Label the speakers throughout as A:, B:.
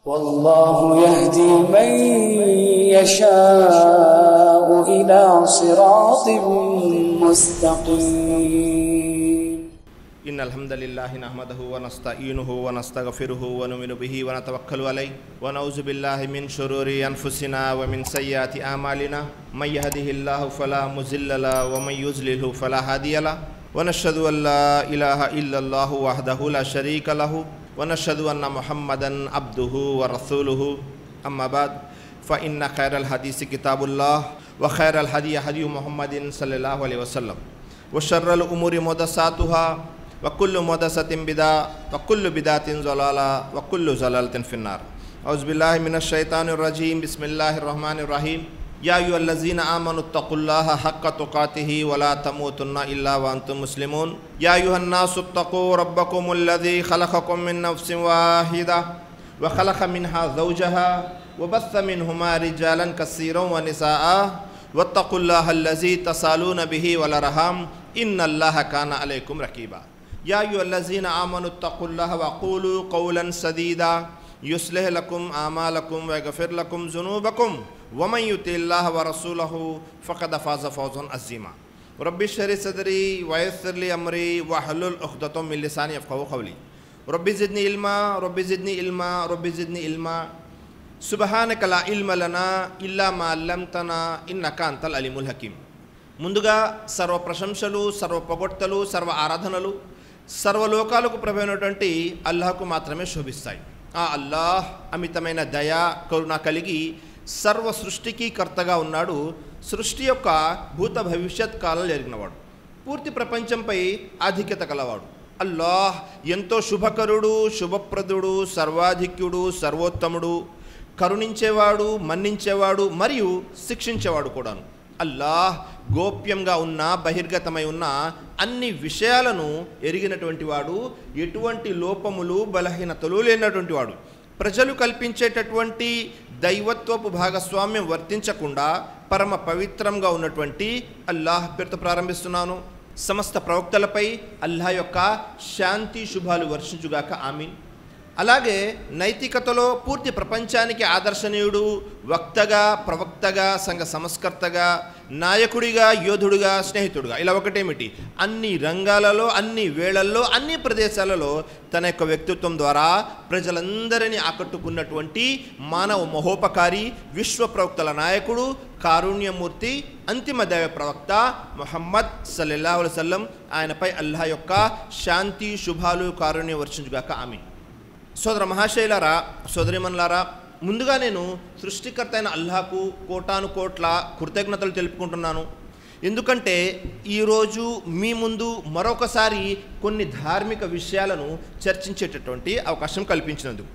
A: والله يهدي من يشاء إلى صراط مستقيم.
B: إن الحمد لله نحمده ونستعينه ونستغفره ونؤمن به ونتوكل عليه ونعوذ بالله من شرور أنفسنا ومن سيئات أعمالنا من يهده الله فلا مضل له ومن يضلل فلا هادي له ونشهد أن لا إله إلا الله وحده لا شريك له ونشهد أن محمدا عبده ورسوله أما بعد فإن خير الحديث كتاب الله وخير الهدي هدي محمد صلى الله عليه وسلم وشر الأمور محدثاتها وكل محدثة بدعة وكل بدعة ضلالة وكل ضلالة في النار. أعوذ بالله من الشيطان الرجيم. بسم الله الرحمن الرحيم. يا أيها الذين آمنوا اتقوا الله حق تقاته ولا تموتن إلا وأنتم مسلمون. يا أيها الناس اتقوا ربكم الذي خلقكم من نفس واحدة وخلق منها زوجها وبث منهما رجالا كثيرا ونساء واتقوا الله الذي تسالون به والأرحام إن الله كان عليكم رقيبا. يا أيها الذين آمنوا اتقوا الله وقولوا قولا سديدا يصلح لكم أعمالكم ويغفر لكم ذنوبكم ومن يطع الله ورسوله فقد فاز فوزا عظيما. رب اشرح لي صدري ويسر لي أمري واحلل عقدة من لساني يفقهوا قولي. رب زدني علما رب زدني علما رب زدني علما سبحانك لا علم لنا إلا ما علمتنا إنك أنت العليم الحكيم. ముందుగా సర్వ ప్రశంసలు సర్వ పొగడ్తలు సర్వ ఆరాధనలు సర్వలోకాలకు ప్రభువైనటువంటి అల్లాహ్కు మాత్రమే శోభిస్తాయి. ఆ అల్లాహ్ అమితమైన దయ కరుణ కలిగి సర్వ సృష్టికి కర్తగా ఉన్నాడు. సృష్టి యొక్క భూత భవిష్యత్ కాలం జరిగినవాడు, పూర్తి ప్రపంచంపై ఆధిక్యత కలవాడు. అల్లాహ్ ఎంతో శుభకరుడు, శుభప్రదుడు, సర్వాధిక్యుడు, సర్వోత్తముడు, కరుణించేవాడు, మన్నించేవాడు మరియు శిక్షించేవాడు కూడాను. అల్లాహ్ గోప్యంగా ఉన్న బహిర్గతమై ఉన్న అన్ని విషయాలను ఎరిగినటువంటి వాడు, ఎటువంటి లోపములు బలహీనతలు లేనటువంటి వాడు. ప్రజలు కల్పించేటటువంటి దైవత్వపు భాగస్వామ్యం వర్తించకుండా పరమ పవిత్రంగా ఉన్నటువంటి అల్లాహ్ పేరుతో ప్రారంభిస్తున్నాను. సమస్త ప్రవక్తలపై అల్లాహ్ యొక్క శాంతి శుభాలు వర్షించుగాక, ఆమీన్. అలాగే నైతికతలో పూర్తి ప్రపంచానికి ఆదర్శనీయుడు, వక్తగా, ప్రవక్తగా, సంఘ సంస్కర్తగా, నాయకుడిగా, యోధుడిగా, స్నేహితుడిగా, ఇలా ఒకటేమిటి అన్ని రంగాలలో, అన్ని వేళల్లో, అన్ని ప్రదేశాలలో తన యొక్క వ్యక్తిత్వం ద్వారా ప్రజలందరినీ ఆకట్టుకున్నటువంటి మానవ మహోపకారి, విశ్వ ప్రవక్తల నాయకుడు, కారుణ్యమూర్తి, అంతిమ దైవ ప్రవక్త ముహమ్మద్ సల్లల్లాహు అలైహి వసల్లం. ఆయనపై అల్లాహ్ యొక్క శాంతి శుభాలు కారుణ్యం వర్షించుగాక, ఆమీన్. సోదర మహాశైలారా, సోదరిమన్లారా, ముందుగా నేను సృష్టికర్త అయిన అల్లాహకు కోటాను కోట్ల కృతజ్ఞతలు తెలుపుకుంటున్నాను. ఎందుకంటే ఈరోజు మీ ముందు మరొకసారి కొన్ని ధార్మిక విషయాలను చర్చించేటటువంటి అవకాశం కల్పించినందుకు.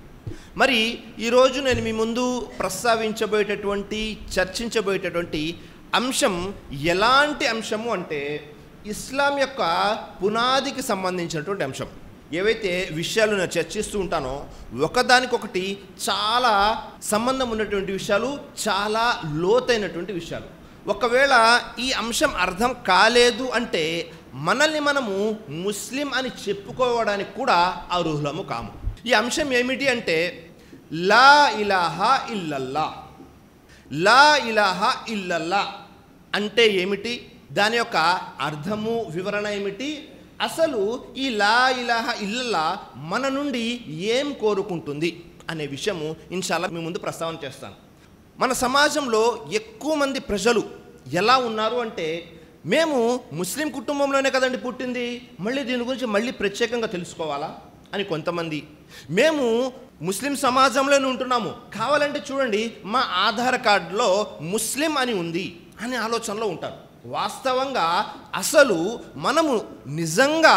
B: మరి ఈరోజు నేను మీ ముందు ప్రస్తావించబోయేటటువంటి, చర్చించబోయేటటువంటి అంశం ఎలాంటి అంశము అంటే ఇస్లాం యొక్క పునాదికి సంబంధించినటువంటి అంశం. ఏవైతే విషయాలు నేను చర్చిస్తూ ఉంటానో ఒకదానికొకటి చాలా సంబంధం ఉన్నటువంటి విషయాలు, చాలా లోతైనటువంటి విషయాలు. ఒకవేళ ఈ అంశం అర్థం కాలేదు అంటే మనల్ని మనము ముస్లిం అని చెప్పుకోవడానికి కూడా అర్హులము కాము. ఈ అంశం ఏమిటి అంటే లా ఇలాహా ఇల్లల్లా. లా ఇలాహా ఇల్లల్లా అంటే ఏమిటి, దాని యొక్క అర్థము, వివరణ ఏమిటి, అసలు ఈ లా ఇలాహా ఇల్లల్లా మన నుండి ఏం కోరుకుంటుంది అనే విషయము ఇన్షాల్లా మీ ముందు ప్రస్తావన చేస్తాను. మన సమాజంలో ఎక్కువ మంది ప్రజలు ఎలా ఉన్నారు అంటే, మేము ముస్లిం కుటుంబంలోనే కదండి పుట్టింది, మళ్ళీ దీని గురించి మళ్ళీ ప్రత్యేకంగా తెలుసుకోవాలా అని కొంతమంది, మేము ముస్లిం సమాజంలోనే ఉంటున్నాము, కావాలంటే చూడండి మా ఆధార్ కార్డులో ముస్లిం అని ఉంది అనే ఆలోచనలో ఉంటారు. వాస్తవంగా అసలు మనము నిజంగా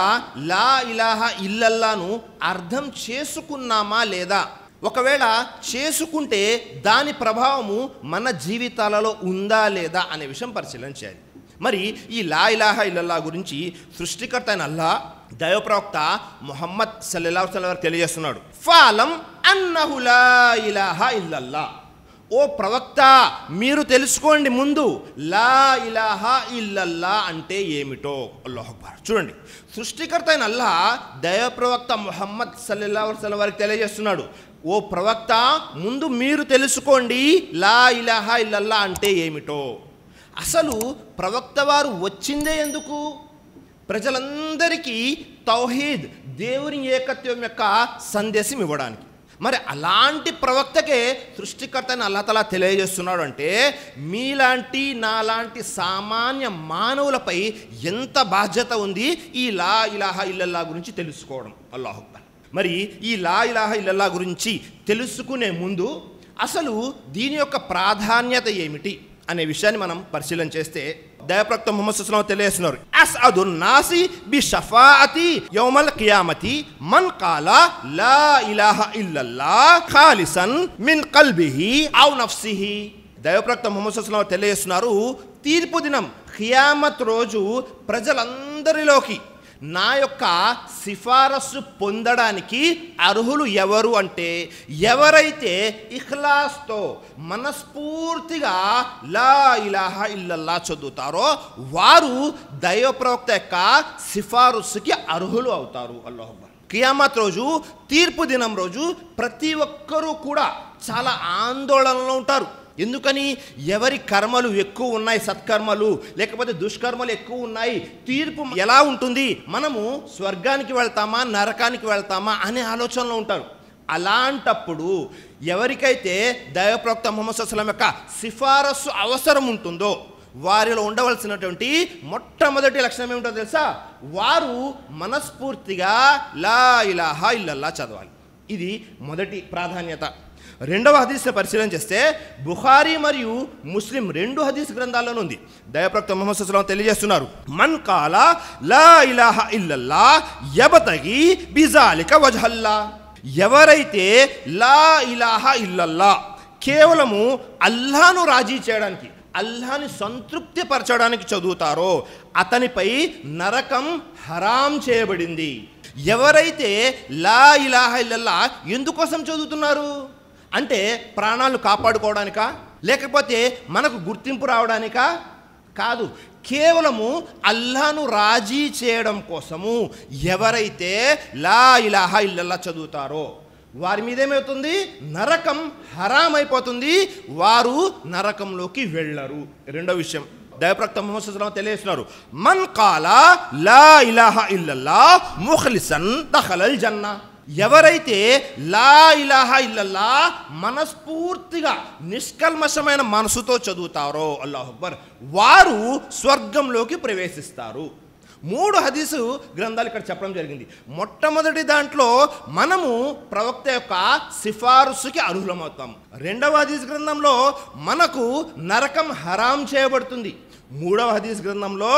B: లా ఇలాహా ఇల్లల్లాను అర్థం చేసుకున్నామా లేదా, ఒకవేళ చేసుకుంటే దాని ప్రభావము మన జీవితాలలో ఉందా లేదా అనే విషయం పరిశీలన చేయాలి. మరి ఈ లా ఇలాహా ఇల్లల్లా గురించి సృష్టికర్త అయిన అల్లాహ్ దైవ ప్రవక్త ముహమ్మద్ సల్లల్లాహు అలైహి వసల్లం తెలియజేస్తున్నాడు. ఫాలం అన్నహు లా ఇలాహా ఇల్లల్లా. ఓ ప్రవక్త, మీరు తెలుసుకోండి ముందు లా ఇలాహా ఇల్లల్లా అంటే ఏమిటో. అల్లాహు అక్బర్. చూడండి, సృష్టికర్త అయిన అల్లాహ్ దైవ ప్రవక్త ముహమ్మద్ సల్లల్లాహు అలైహి వసల్లం వారికి తెలియజేస్తున్నాడు. ఓ ప్రవక్త, ముందు మీరు తెలుసుకోండి లా ఇలాహా ఇల్లల్లా అంటే ఏమిటో. అసలు ప్రవక్త వారు వచ్చిందే ఎందుకు? ప్రజలందరికీ తౌహీద్, దేవుని ఏకత్వం యొక్క సందేశం ఇవ్వడానికి. మరి అలాంటి ప్రవక్తకే సృష్టికర్తని అల్లాహ్ తఆలా తెలియజేస్తున్నాడు అంటే మీలాంటి నాలాంటి సామాన్య మానవులపై ఎంత బాధ్యత ఉంది ఈ లా ఇలాహా ఇల్లల్లా గురించి తెలుసుకోవడం. అల్లాహు అక్బర్. మరి ఈ లా ఇలాహా ఇల్లల్లా గురించి తెలుసుకునే ముందు అసలు దీని యొక్క ప్రాధాన్యత ఏమిటి అనే విషయాన్ని మనం పరిశీలన చేస్తే దైవప్రవక్త ముహమ్మద్ సల్లల్లాహు అలైహి వసల్లం తెలియజేస్తున్నారు, అస్అదున్ నాసి బి షఫాఅతి యౌమల్ కియామతి మన్ కాలా లా ఇలాహా ఇల్లల్లా ఖాలిసన్ మిన్ కల్బిహి ఔ నఫ్సిహి. దైవప్రవక్త ముహమ్మద్ సల్లల్లాహు అలైహి వసల్లం తెలియజేస్తున్నారు, తీర్పు దినం ఖియామత్ రోజు ప్రజలందరిలోకి నా యొక్క సిఫారసు పొందడానికి అర్హులు ఎవరు అంటే ఎవరైతే ఇఖ్లాస్తో మనస్ఫూర్తిగా లా ఇలాహా ఇల్లల్లా చదువుతారో వారు దైవ ప్రవక్త యొక్క సిఫారసుకి అర్హులు అవుతారు. అల్లాహు అక్బర్. కియామత్ రోజు, తీర్పు దినం రోజు ప్రతి ఒక్కరూ కూడా చాలా ఆందోళనలో ఉంటారు. ఎందుకని? ఎవరి కర్మలు ఎక్కువ ఉన్నాయి, సత్కర్మలు లేకపోతే దుష్కర్మలు ఎక్కువ ఉన్నాయి, తీర్పు ఎలా ఉంటుంది, మనము స్వర్గానికి వెళ్తామా నరకానికి వెళ్తామా అనే ఆలోచనలో ఉంటారు. అలాంటప్పుడు ఎవరికైతే దైవ ప్రవక్త ముహమ్మద్ సల్లల్లాహు అలైహి వసల్లం యొక్క సిఫారసు అవసరం ఉంటుందో వారిలో ఉండవలసినటువంటి మొట్టమొదటి లక్షణం ఏమిటో తెలుసా? వారు మనస్ఫూర్తిగా లా ఇలాహా ఇల్లల్లా చదవాలి. ఇది మొదటి ప్రాధాన్యత. రెండవ హదీస్ని పరిశీలన చేస్తే బుఖారీ మరియు ముస్లిం రెండు హదీస్ గ్రంథాల్లోనూ ఉంది. దైవప్రవక్త ముహమ్మద్ సల్లల్లాహు అలైహి వసల్లం తెలియజేస్తున్నారు, మన్ కాలా లా ఇలాహా ఇల్లల్లా యబ్తగి బిజాలిక వజ్హల్లా. ఎవరైతే లా ఇలాహా ఇల్లల్లా కేవలము అల్లాహ్ను రాజీ చేయడానికి, అల్లాహ్ని సంతృప్తి పరచడానికి చదువుతారో అతనిపై నరకం హరాం చేయబడింది. ఎవరైతే లా ఇలాహా ఇల్లల్లా ఎందుకోసం చదువుతున్నారు అంటే ప్రాణాలు కాపాడుకోవడానికా లేకపోతే మనకు గుర్తింపు రావడానికా? కాదు, కేవలము అల్లాహ్ను రాజీ చేయడం కోసము ఎవరైతే లా ఇలాహా ఇల్లల్లా చదువుతారో వారి మీద ఏమవుతుంది? నరకం హరాం అయిపోతుంది, వారు నరకంలోకి వెళ్ళరు. రెండో విషయం దైవప్రవక్త ముహమ్మద్ సల్లల్లాహు అలైహి వసల్లం తెలియజేస్తున్నారు, మన్ కాలా లా ఇలాహా ఇల్లల్లా ముఖ్లిసన్ దఖలల్ జన్నా. ఎవరైతే లా ఇలాహా ఇల్లల్లా మనస్ఫూర్తిగా నిష్కల్మషమైన మనసుతో చదువుతారో అల్లాహు అక్బర్ వారు స్వర్గంలోకి ప్రవేశిస్తారు. మూడు హదీసు గ్రంథాలు ఇక్కడ చెప్పడం జరిగింది. మొట్టమొదటి దాంట్లో మనము ప్రవక్త యొక్క సిఫారసుకి అర్హులమవుతాము. రెండవ హదీస్ గ్రంథంలో మనకు నరకం హరాం చేయబడుతుంది. మూడవ హదీస్ గ్రంథంలో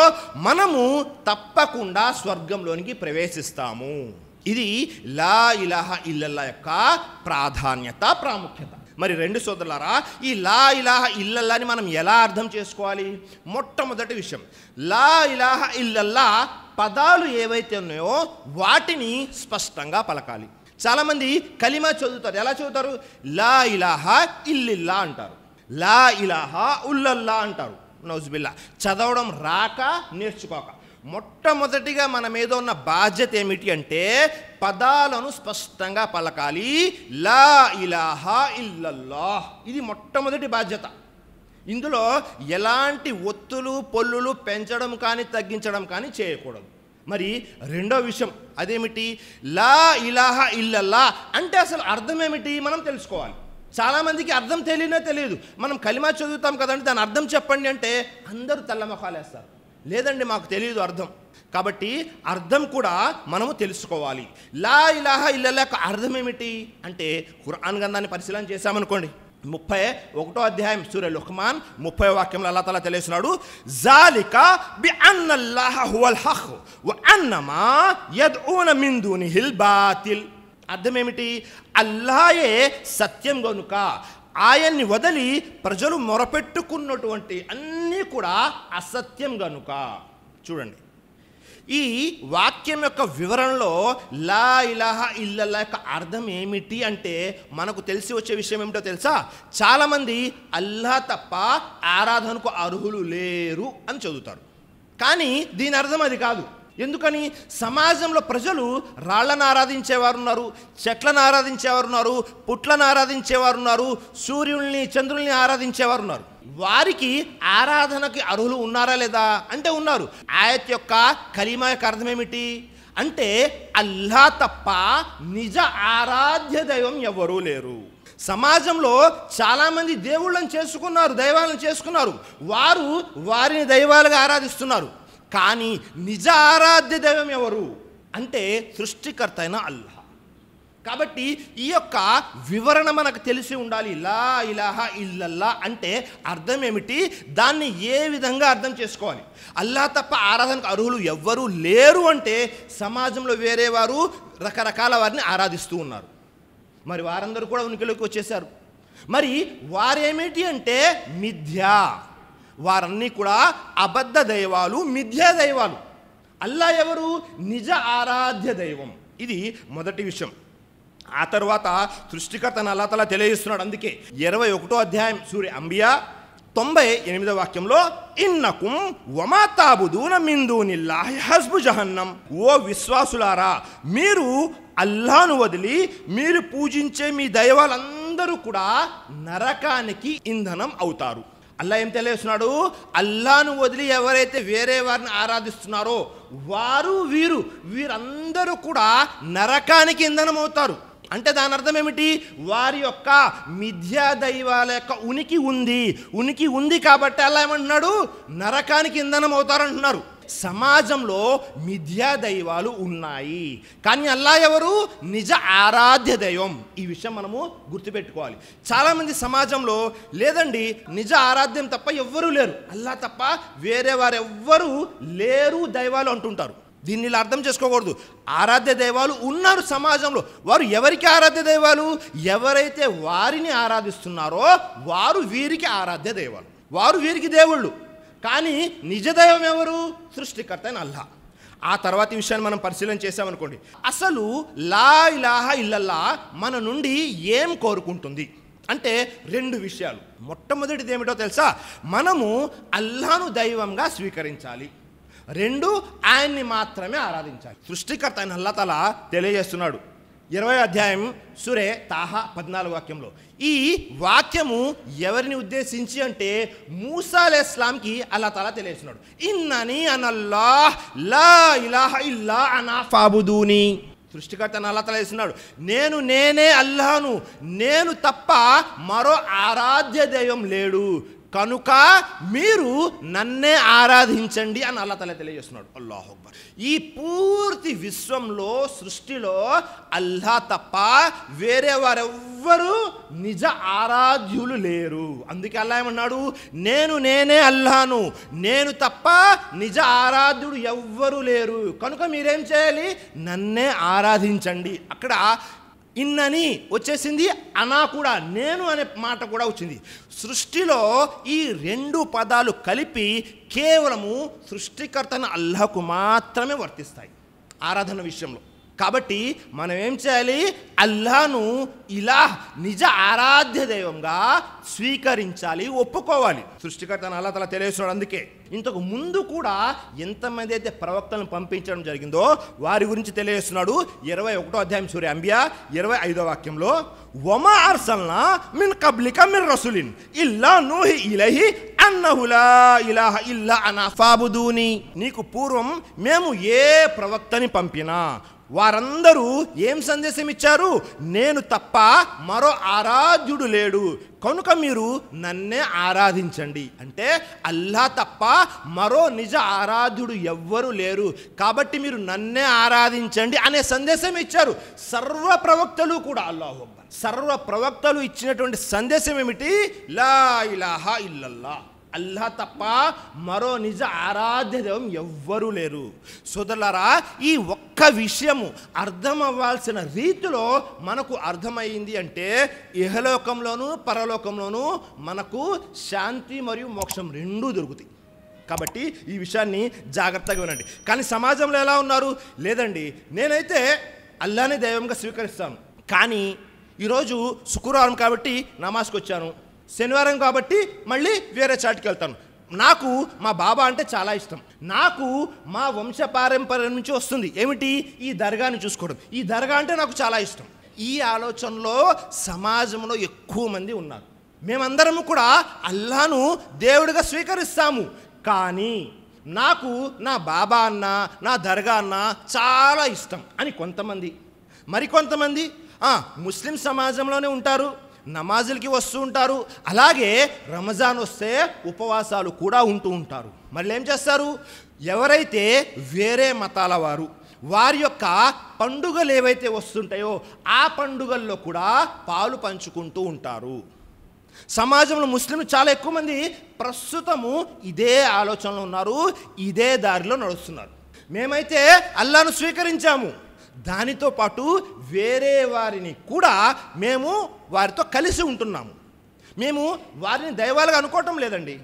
B: మనము తప్పకుండా స్వర్గంలోనికి ప్రవేశిస్తాము. ఇది లా ఇలాహా ఇల్లల్లా యొక్క ప్రాధాన్యత, ప్రాముఖ్యత. మరి రెండు సోదరులారా, ఈ లా ఇలాహా ఇల్లల్లాని మనం ఎలా అర్థం చేసుకోవాలి? మొట్టమొదటి విషయం, లా ఇలాహా ఇల్లల్లా పదాలు ఏవైతే ఉన్నాయో వాటిని స్పష్టంగా పలకాలి. చాలామంది కలిమా చదువుతారు. ఎలా చదువుతారు? లా ఇలాహా ఇల్లిల్లా అంటారు, లా ఇలాహా ఉల్లల్లా అంటారు. నౌజుబిల్లా. చదవడం రాక నేర్చుకోక. మొట్టమొదటిగా మన మీద ఉన్న బాధ్యత ఏమిటి అంటే పదాలను స్పష్టంగా పలకాలి. లా ఇలాహా ఇల్లల్లాహ్, ఇది మొట్టమొదటి బాధ్యత. ఇందులో ఎలాంటి ఒత్తులు పొల్లులు పెంచడం కానీ తగ్గించడం కానీ చేయకూడదు. మరి రెండో విషయం అదేమిటి? లా ఇలాహా ఇల్లల్లా అంటే అసలు అర్థం ఏమిటి మనం తెలుసుకోవాలి. చాలామందికి అర్థం తెలియదు. మనం కలిమా చదువుతాం కదండి, దాని అర్థం చెప్పండి అంటే అందరూ తెల్లమొఖాలేస్తారు. లేదండి మాకు తెలియదు అర్థం. కాబట్టి అర్థం కూడా మనము తెలుసుకోవాలి. లా ఇలాహా ఇల్లల్లా యొక్క అర్థం ఏమిటి అంటే ఖురాన్ గ్రంథాన్ని పరిశీలన చేశామనుకోండి, 31వ అధ్యాయం సూరా లుఖ్మాన్ 30వ వాక్యంలో అల్లాహ్ తఆలా తెలియజేస్తున్నాడు, జాలికా బిఅన్నల్లాహ హువల్ హక్ వ అన్నమా యద్ఊన మిన్ దూనిహిల్ బాతిల్. అర్థం ఏమిటి? అల్లాహే సత్యం గనుక ఆయన్ని వదిలి ప్రజలు మొరపెట్టుకున్నటువంటి అన్నీ కూడా అసత్యం గనుక. చూడండి, ఈ వాక్యం యొక్క వివరణలో లా ఇలాహా ఇల్లల్లా యొక్క అర్థం ఏమిటి అంటే మనకు తెలిసి వచ్చే విషయం ఏమిటో తెలుసా? చాలామంది అల్లాహ్ తప్ప ఆరాధనకు అర్హులు లేరు అని చదువుతారు. కానీ దీని అర్థం అది కాదు. ఎందుకని? సమాజంలో ప్రజలు రాళ్లను ఆరాధించేవారు ఉన్నారు, చెట్లను ఆరాధించేవారు ఉన్నారు, పుట్లను ఆరాధించేవారు ఉన్నారు, సూర్యుల్ని చంద్రుల్ని ఆరాధించేవారు ఉన్నారు. వారికి ఆరాధనకి అర్హులు ఉన్నారా లేదా అంటే ఉన్నారు. ఆయత్ యొక్క కలీమా యొక్క అర్థం ఏమిటి అంటే అల్లా తప్ప నిజ ఆరాధ్య దైవం ఎవరూ లేరు. సమాజంలో చాలామంది దేవుళ్ళని చేసుకున్నారు, దైవాలను చేసుకున్నారు, వారు వారిని దైవాలుగా ఆరాధిస్తున్నారు. కానీ నిజ ఆరాధ్య దైవం ఎవరు అంటే సృష్టికర్త అయిన అల్లాహ్. కాబట్టి ఈ యొక్క వివరణ మనకు తెలిసి ఉండాలి. లా ఇలాహా ఇల్లల్లా అంటే అర్థం ఏమిటి, దాన్ని ఏ విధంగా అర్థం చేసుకోవాలి. అల్లాహ్ తప్ప ఆరాధనకు అర్హులు ఎవ్వరూ లేరు అంటే సమాజంలో వేరే వారు రకరకాల వారిని ఆరాధిస్తూ ఉన్నారు. మరి వారందరూ కూడా ఉనికిలోకి వచ్చేసారు. మరి వారేమిటి అంటే మిథ్యా, వారన్నీ కూడా అబద్ధ దైవాలు, మిథ్యా దైవాలు. అల్లా ఎవరు? నిజ ఆరాధ్య దైవం. ఇది మొదటి విషయం. ఆ తర్వాత సృష్టికర్తను అల్లాహ్ తఆలా తెలియజేస్తున్నాడు. అందుకే 21వ అధ్యాయం సూర అంబియా 98వ వాక్యంలో ఇన్నకుం వమా తాబుదూన మిన్ దూనిల్లాహి హస్బు జహన్నం, ఓ విశ్వాసులారా, మీరు అల్లాహ్ను వదిలి మీరు పూజించే మీ దైవాలందరూ కూడా నరకానికి ఇంధనం అవుతారు. అల్లాహ్ ఏం తెలియజేస్తున్నాడు? అల్లాహ్ను వదిలి ఎవరైతే వేరే వారిని ఆరాధిస్తున్నారో వారు వీరందరూ కూడా నరకానికి ఇంధనం అవుతారు. అంటే దాని అర్థం ఏమిటి? వారి యొక్క మిథ్యా దైవాల యొక్క ఉనికి ఉంది కాబట్టి అల్లాహ్ ఏమంటున్నాడు? నరకానికి ఇంధనం అవుతారంటున్నారు. సమాజంలో మిథ్యా దైవాలు ఉన్నాయి, కానీ అల్లాహ్ ఎవరు? నిజ ఆరాధ్య దైవం. ఈ విషయం మనము గుర్తుపెట్టుకోవాలి. చాలామంది సమాజంలో లేదండి నిజ ఆరాధ్యం తప్ప ఎవ్వరూ లేరు, అల్లాహ్ తప్ప వేరే వారు ఎవ్వరూ లేరు దైవాలు అంటుంటారు. దీన్ని ఇలా అర్థం చేసుకోకూడదు. ఆరాధ్య దైవాలు ఉన్నారు సమాజంలో. వారు ఎవరికి ఆరాధ్య దైవాలు? ఎవరైతే వారిని ఆరాధిస్తున్నారో వారు వీరికి ఆరాధ్య దైవాలు, వారు వీరికి దేవుళ్ళు. కానీ నిజ దైవం ఎవరు? సృష్టికర్త అయిన అల్లాహ్. ఆ తర్వాత ఈ విషయాన్ని మనం పరిశీలన చేసామనుకోండి, అసలు లా ఇలాహా ఇల్లల్లా మన నుండి ఏం కోరుకుంటుంది అంటే 2 విషయాలు. మొట్టమొదటిది ఏమిటో తెలుసా? మనము అల్లాహ్ను దైవంగా స్వీకరించాలి. 2, ఆయన్ని మాత్రమే ఆరాధించాలి. సృష్టికర్త అయిన అల్లాహ్ తఆలా తెలియజేస్తున్నాడు 20వ అధ్యాయం సూరే తాహా 14వ వాక్యంలో. ఈ వాక్యము ఎవరిని ఉద్దేశించి అంటే మూసా అలైహిస్సలాంకి అల్లాహ్ తఆలా తెలియజేస్తున్నాడు. ఇన్నని అనల్లాహ్ లా ఇలాహా ఇల్లా అనా ఫాబుదూని. సృష్టికర్త అల్లాహ్ తఆలా చేస్తున్నాడు, నేనే అల్లాహ్ను, నేను తప్ప మరో ఆరాధ్య దైవం లేడు, కనుక మీరు నన్నే ఆరాధించండి అని అల్లాహ్ తఆలా తెలియజేస్తున్నాడు. అల్లాహు అక్బర్. ఈ పూర్తి విశ్వంలో సృష్టిలో అల్లాహ్ తప్ప వేరే వారెవ్వరూ నిజ ఆరాధ్యులు లేరు. అందుకే అల్లాహ్ ఏమన్నాడు? నేనే అల్లాహ్ను, నేను తప్ప నిజ ఆరాధ్యుడు ఎవ్వరూ లేరు, కనుక మీరేం చేయాలి? నన్నే ఆరాధించండి. అక్కడ ఇన్నని వచ్చేసింది, అనా కూడా నేను అనే మాట కూడా వచ్చింది. సృష్టిలో ఈ 2 పదాలు కలిపి కేవలము సృష్టికర్తన అల్లాహ్కు మాత్రమే వర్తిస్తాయి ఆరాధన విషయంలో. కాబట్టి మనం ఏం చేయాలి? అల్లాహ్ను ఇలాహ్ నిజ ఆరాధ్య దైవంగా స్వీకరించాలి, ఒప్పుకోవాలి. సృష్టికర్త అల్లాహ్ తఆలా తెలియజేస్తున్నాడు. అందుకే ఇంతకు ముందు కూడా ఎంతమంది అయితే ప్రవక్తలను పంపించడం జరిగిందో వారి గురించి తెలియజేస్తున్నాడు. 21వ అధ్యాయం సూర అంబియా 25వ వాక్యంలో వమా అర్సల్నా మిన్ కబ్లిక మిర్ రసూలిన్ ఇల్లా నూహి ఇలైహి అన్నహు లా ఇలాహ ఇల్లా అనా ఫాబుదూని. నీకు పూర్వం మేము ఏ ప్రవక్తని పంపినా వారందరూ ఏం సందేశం ఇచ్చారు? నేను తప్ప మరో ఆరాధ్యుడు లేడు, కనుక మీరు నన్నే ఆరాధించండి. అంటే అల్లాహ్ తప్ప మరో నిజ ఆరాధ్యుడు ఎవ్వరూ లేరు, కాబట్టి మీరు నన్నే ఆరాధించండి అనే సందేశం ఇచ్చారు సర్వ ప్రవక్తలు కూడా. అల్లాహు అక్బర్. సర్వ ప్రవక్తలు ఇచ్చినటువంటి సందేశం ఏమిటి? లా ఇలాహా ఇల్లల్లా, అల్లాహ్ తప్ప మరో నిజ ఆరాధ్య దైవం ఎవ్వరూ లేరు. సోదరులారా, ఈ ఒక్క విషయము అర్థం అవ్వాల్సిన రీతిలో మనకు అర్థమైంది అంటే ఇహలోకంలోనూ పరలోకంలోనూ మనకు శాంతి మరియు మోక్షం 2 దొరుకుతాయి. కాబట్టి ఈ విషయాన్ని జాగ్రత్తగా వినండి. కానీ సమాజంలో ఎలా ఉన్నారు? లేదండి నేనైతే అల్లాహ్ని దైవంగా స్వీకరిస్తాను, కానీ ఈరోజు శుక్రవారం కాబట్టి నమాజ్కి వచ్చాను, శనివారం కాబట్టి మళ్ళీ వేరే చాటుకి వెళ్తాను, నాకు మా బాబా అంటే చాలా ఇష్టం, నాకు మా వంశపారంపర్యం నుంచి వస్తుంది ఏమిటి, ఈ దర్గాని చూసుకోవడం, ఈ దర్గా అంటే నాకు చాలా ఇష్టం. ఈ ఆలోచనలో సమాజంలో ఎక్కువ మంది ఉన్నారు. మేమందరము కూడా అల్లాహను దేవుడిగా స్వీకరిస్తాము, కానీ నాకు నా బాబా అన్న, నా దర్గా అన్న చాలా ఇష్టం అని కొంతమంది. మరికొంతమంది ముస్లిం సమాజంలోనే ఉంటారు, నమాజులకి వస్తూ ఉంటారు, అలాగే రంజాన్ వస్తే ఉపవాసాలు కూడా ఉంటూ ఉంటారు. మళ్ళీ ఏం చేస్తారు, ఎవరైతే వేరే మతాల వారి యొక్క పండుగలు ఏవైతే వస్తుంటాయో ఆ పండుగల్లో కూడా పాలు పంచుకుంటూ ఉంటారు. సమాజంలో ముస్లింలు చాలా ఎక్కువ మంది ప్రస్తుతము ఇదే ఆలోచనలో ఉన్నారు, ఇదే దారిలో నడుస్తున్నారు. మేమైతే అల్లాహ్ను స్వీకరించాము, దానితో పాటు వేరే వారిని కూడా మేము వారితో కలిసి ఉంటున్నాము. మేము వారిని దైవాలుగా అనుకోవటం లేదండి,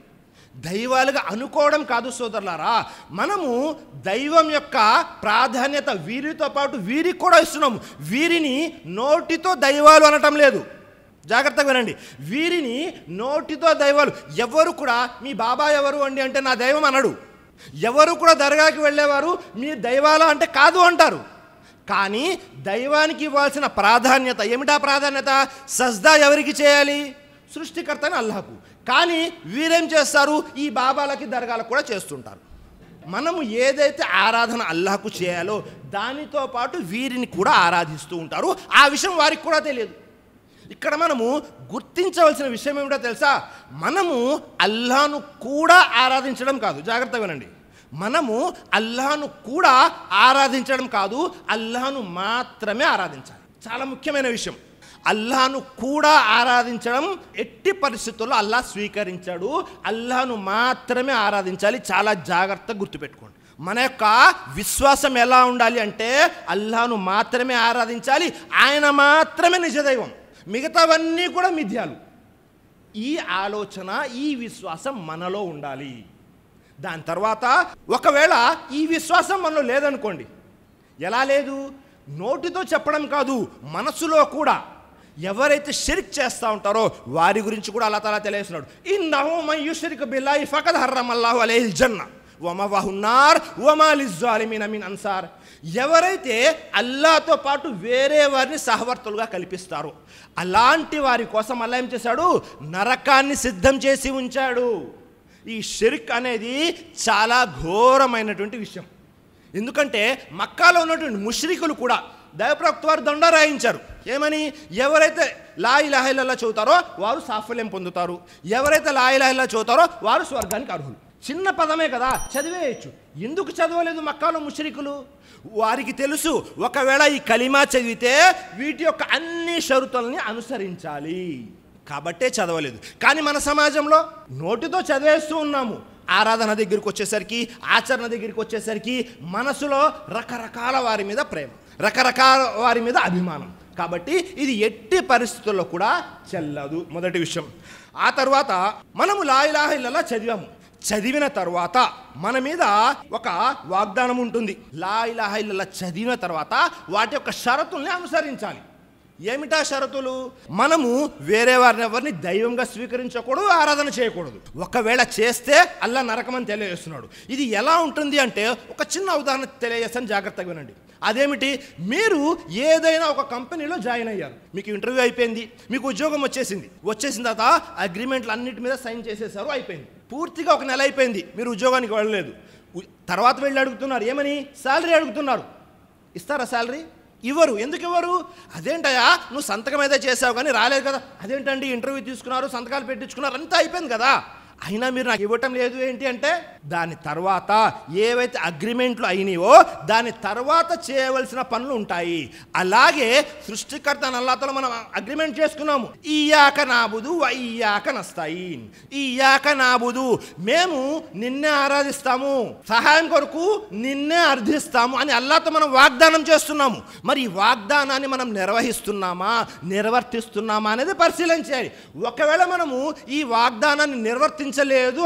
B: దైవాలుగా అనుకోవడం కాదు సోదరులారా, మనము దైవం యొక్క ప్రాధాన్యత వీరితో పాటు వీరికి కూడా ఇస్తున్నాము. వీరిని నోటితో దైవాలు అనటం లేదు, జాగ్రత్తగా వినండి. వీరిని నోటితో దైవాలు ఎవరు కూడా మీ బాబా ఎవరు అండి అంటే నా దైవం అనడు. ఎవరు కూడా దర్గాకి వెళ్ళేవారు మీ దైవాల అంటే కాదు అంటారు. కానీ దైవానికి ఇవ్వాల్సిన ప్రాధాన్యత ఏమిటా ప్రాధాన్యత, సజ్దా ఎవరికి చేయాలి, సృష్టికర్త అని అల్లాహకు. కానీ వీరేం చేస్తారు, ఈ బాబాలకి దర్గాలకు కూడా చేస్తుంటారు. మనము ఏదైతే ఆరాధన అల్లాహకు చేయాలో దానితో పాటు వీరిని కూడా ఆరాధిస్తూ ఉంటారు. ఆ విషయం వారికి కూడా తెలియదు. ఇక్కడ మనము గుర్తించవలసిన విషయం ఏమిటో తెలుసా, మనము అల్లాహ్ను కూడా ఆరాధించడం కాదు, జాగ్రత్తగా వినండి. మనము అల్లాహ్ను కూడా ఆరాధించడం కాదు, అల్లాహ్ను మాత్రమే ఆరాధించాలి. చాలా ముఖ్యమైన విషయం. అల్లాహ్ను కూడా ఆరాధించడం ఎట్టి పరిస్థితుల్లో అల్లాహ్ స్వీకరించాడు. అల్లాహ్ను మాత్రమే ఆరాధించాలి. చాలా జాగ్రత్తగా గుర్తుపెట్టుకోండి. మన యొక్క విశ్వాసం ఎలా ఉండాలి అంటే అల్లాహ్ను మాత్రమే ఆరాధించాలి, ఆయన మాత్రమే నిజదైవం, మిగతావన్నీ కూడా మిథ్యాలు. ఈ ఆలోచన, ఈ విశ్వాసం మనలో ఉండాలి. దాని తర్వాత ఒకవేళ ఈ విశ్వాసం మనలో లేదనుకోండి, ఎలా లేదు, నోటితో చెప్పడం కాదు, మనసులో కూడా ఎవరైతే షిర్క్ చేస్తూ ఉంటారో వారి గురించి కూడా అల్లాహ్ తఆలా తెలియజేస్తున్నాడు. ఇన్నహు మన్ యుష్రిక్ బిల్లాహి ఫఖద్ హర్రమల్లాహు అలైహిల్ జన్న వమవహు నార్ వమా లిజ్జాలిమీన మిన్ అన్సార్. ఎవరైతే అల్లాహ్తో పాటు వేరే వారిని సహవర్తులుగా కల్పిస్తారో అలాంటి వారి కోసం అల్లాహ్ ఏం చేశాడు, నరకాన్ని సిద్ధం చేసి ఉంచాడు. ఈ షిర్క్ అనేది చాలా ఘోరమైనటువంటి విషయం. ఎందుకంటే మక్కాలో ఉన్నటువంటి ముష్రికులు కూడా దైవప్రవక్త వారు దండ రాయించారు. ఏమని, ఎవరైతే లా ఇలాహ ఇల్లల్లాహ్ చదువుతారో వారు సాఫల్యం పొందుతారు, ఎవరైతే లా ఇలాహ ఇల్లల్లాహ్ చదువుతారో వారు స్వర్గానికి అర్హులు. చిన్న పదమే కదా, చదివేయచ్చు. ఎందుకు చదవలేదు మక్కాలో ముష్రికులు? వారికి తెలుసు, ఒకవేళ ఈ కలిమా చదివితే వీటి యొక్క అన్ని షరతుల్ని అనుసరించాలి, కాబట్టే చదవలేదు. కానీ మన సమాజంలో నోటితో చదివేస్తూ ఉన్నాము, ఆరాధన దగ్గరికి వచ్చేసరికి, ఆచరణ దగ్గరికి వచ్చేసరికి మనసులో రకరకాల వారి మీద ప్రేమ, రకరకాల వారి మీద అభిమానం. కాబట్టి ఇది ఎట్టి పరిస్థితుల్లో కూడా చెల్లదు, మొదటి విషయం. ఆ తర్వాత మనము లా ఇలాహ ఇల్లల్లాహ్ చదివాము, చదివిన తర్వాత మన మీద ఒక వాగ్దానం ఉంటుంది. లా ఇలాహ ఇల్లల్లాహ్ చదివిన తర్వాత వాటి యొక్క షరతుల్ని అనుసరించాలి. ఏమిటా షరతులు? మనము వేరే వారిని ఎవరిని దైవంగా స్వీకరించకూడదు, ఆరాధన చేయకూడదు. ఒకవేళ చేస్తే అల్లాహ్ నరకమని తెలియజేస్తున్నాడు. ఇది ఎలా ఉంటుంది అంటే ఒక చిన్న ఉదాహరణ తెలియజేస్తాను, జాగ్రత్తగా వినండి. అదేమిటి, మీరు ఏదైనా ఒక కంపెనీలో జాయిన్ అయ్యారు, మీకు ఇంటర్వ్యూ అయిపోయింది, మీకు ఉద్యోగం వచ్చేసిన తర్వాత అగ్రిమెంట్లు అన్నిటి మీద సైన్ చేసేసారు, అయిపోయింది. పూర్తిగా ఒక నెల అయిపోయింది, మీరు ఉద్యోగానికి వెళ్ళలేదు. తర్వాత వెళ్ళి అడుగుతున్నారు, ఏమని, శాలరీ అడుగుతున్నారు. ఇస్తారా శాలరీ? ఇవ్వరు. ఎందుకు ఇవ్వరు? అదేంటయా నువ్వు సంతకం అయితే చేసావు కానీ రాలేదు కదా. అదేంటండి, ఇంటర్వ్యూ తీసుకున్నారు, సంతకాలు పెట్టించుకున్నారు, అంతా అయిపోయింది కదా, అయినా మీరు నాకు ఇవ్వటం లేదు ఏంటి అంటే, దాని తర్వాత ఏవైతే అగ్రిమెంట్లు అయినాయో దాని తర్వాత చేయవలసిన పనులు ఉంటాయి. అలాగే సృష్టికర్త అల్లాహ్తో మనం అగ్రిమెంట్ చేసుకున్నాము, ఇయ్యాక నాబుదు వ ఇయ్యాక నస్తయీన్. ఇయ్యాక నాబుదు, మేము నిన్నే ఆరాధిస్తాము, సహాయం కొరకు నిన్నే అర్థిస్తాము అని అల్లాహ్తో మనం వాగ్దానం చేస్తున్నాము. మరి ఈ వాగ్దానాన్ని మనం నిర్వర్తిస్తున్నామా అనేది పరిశీలించాలి. ఒకవేళ మనము ఈ వాగ్దానాన్ని నిర్వర్తించలేదు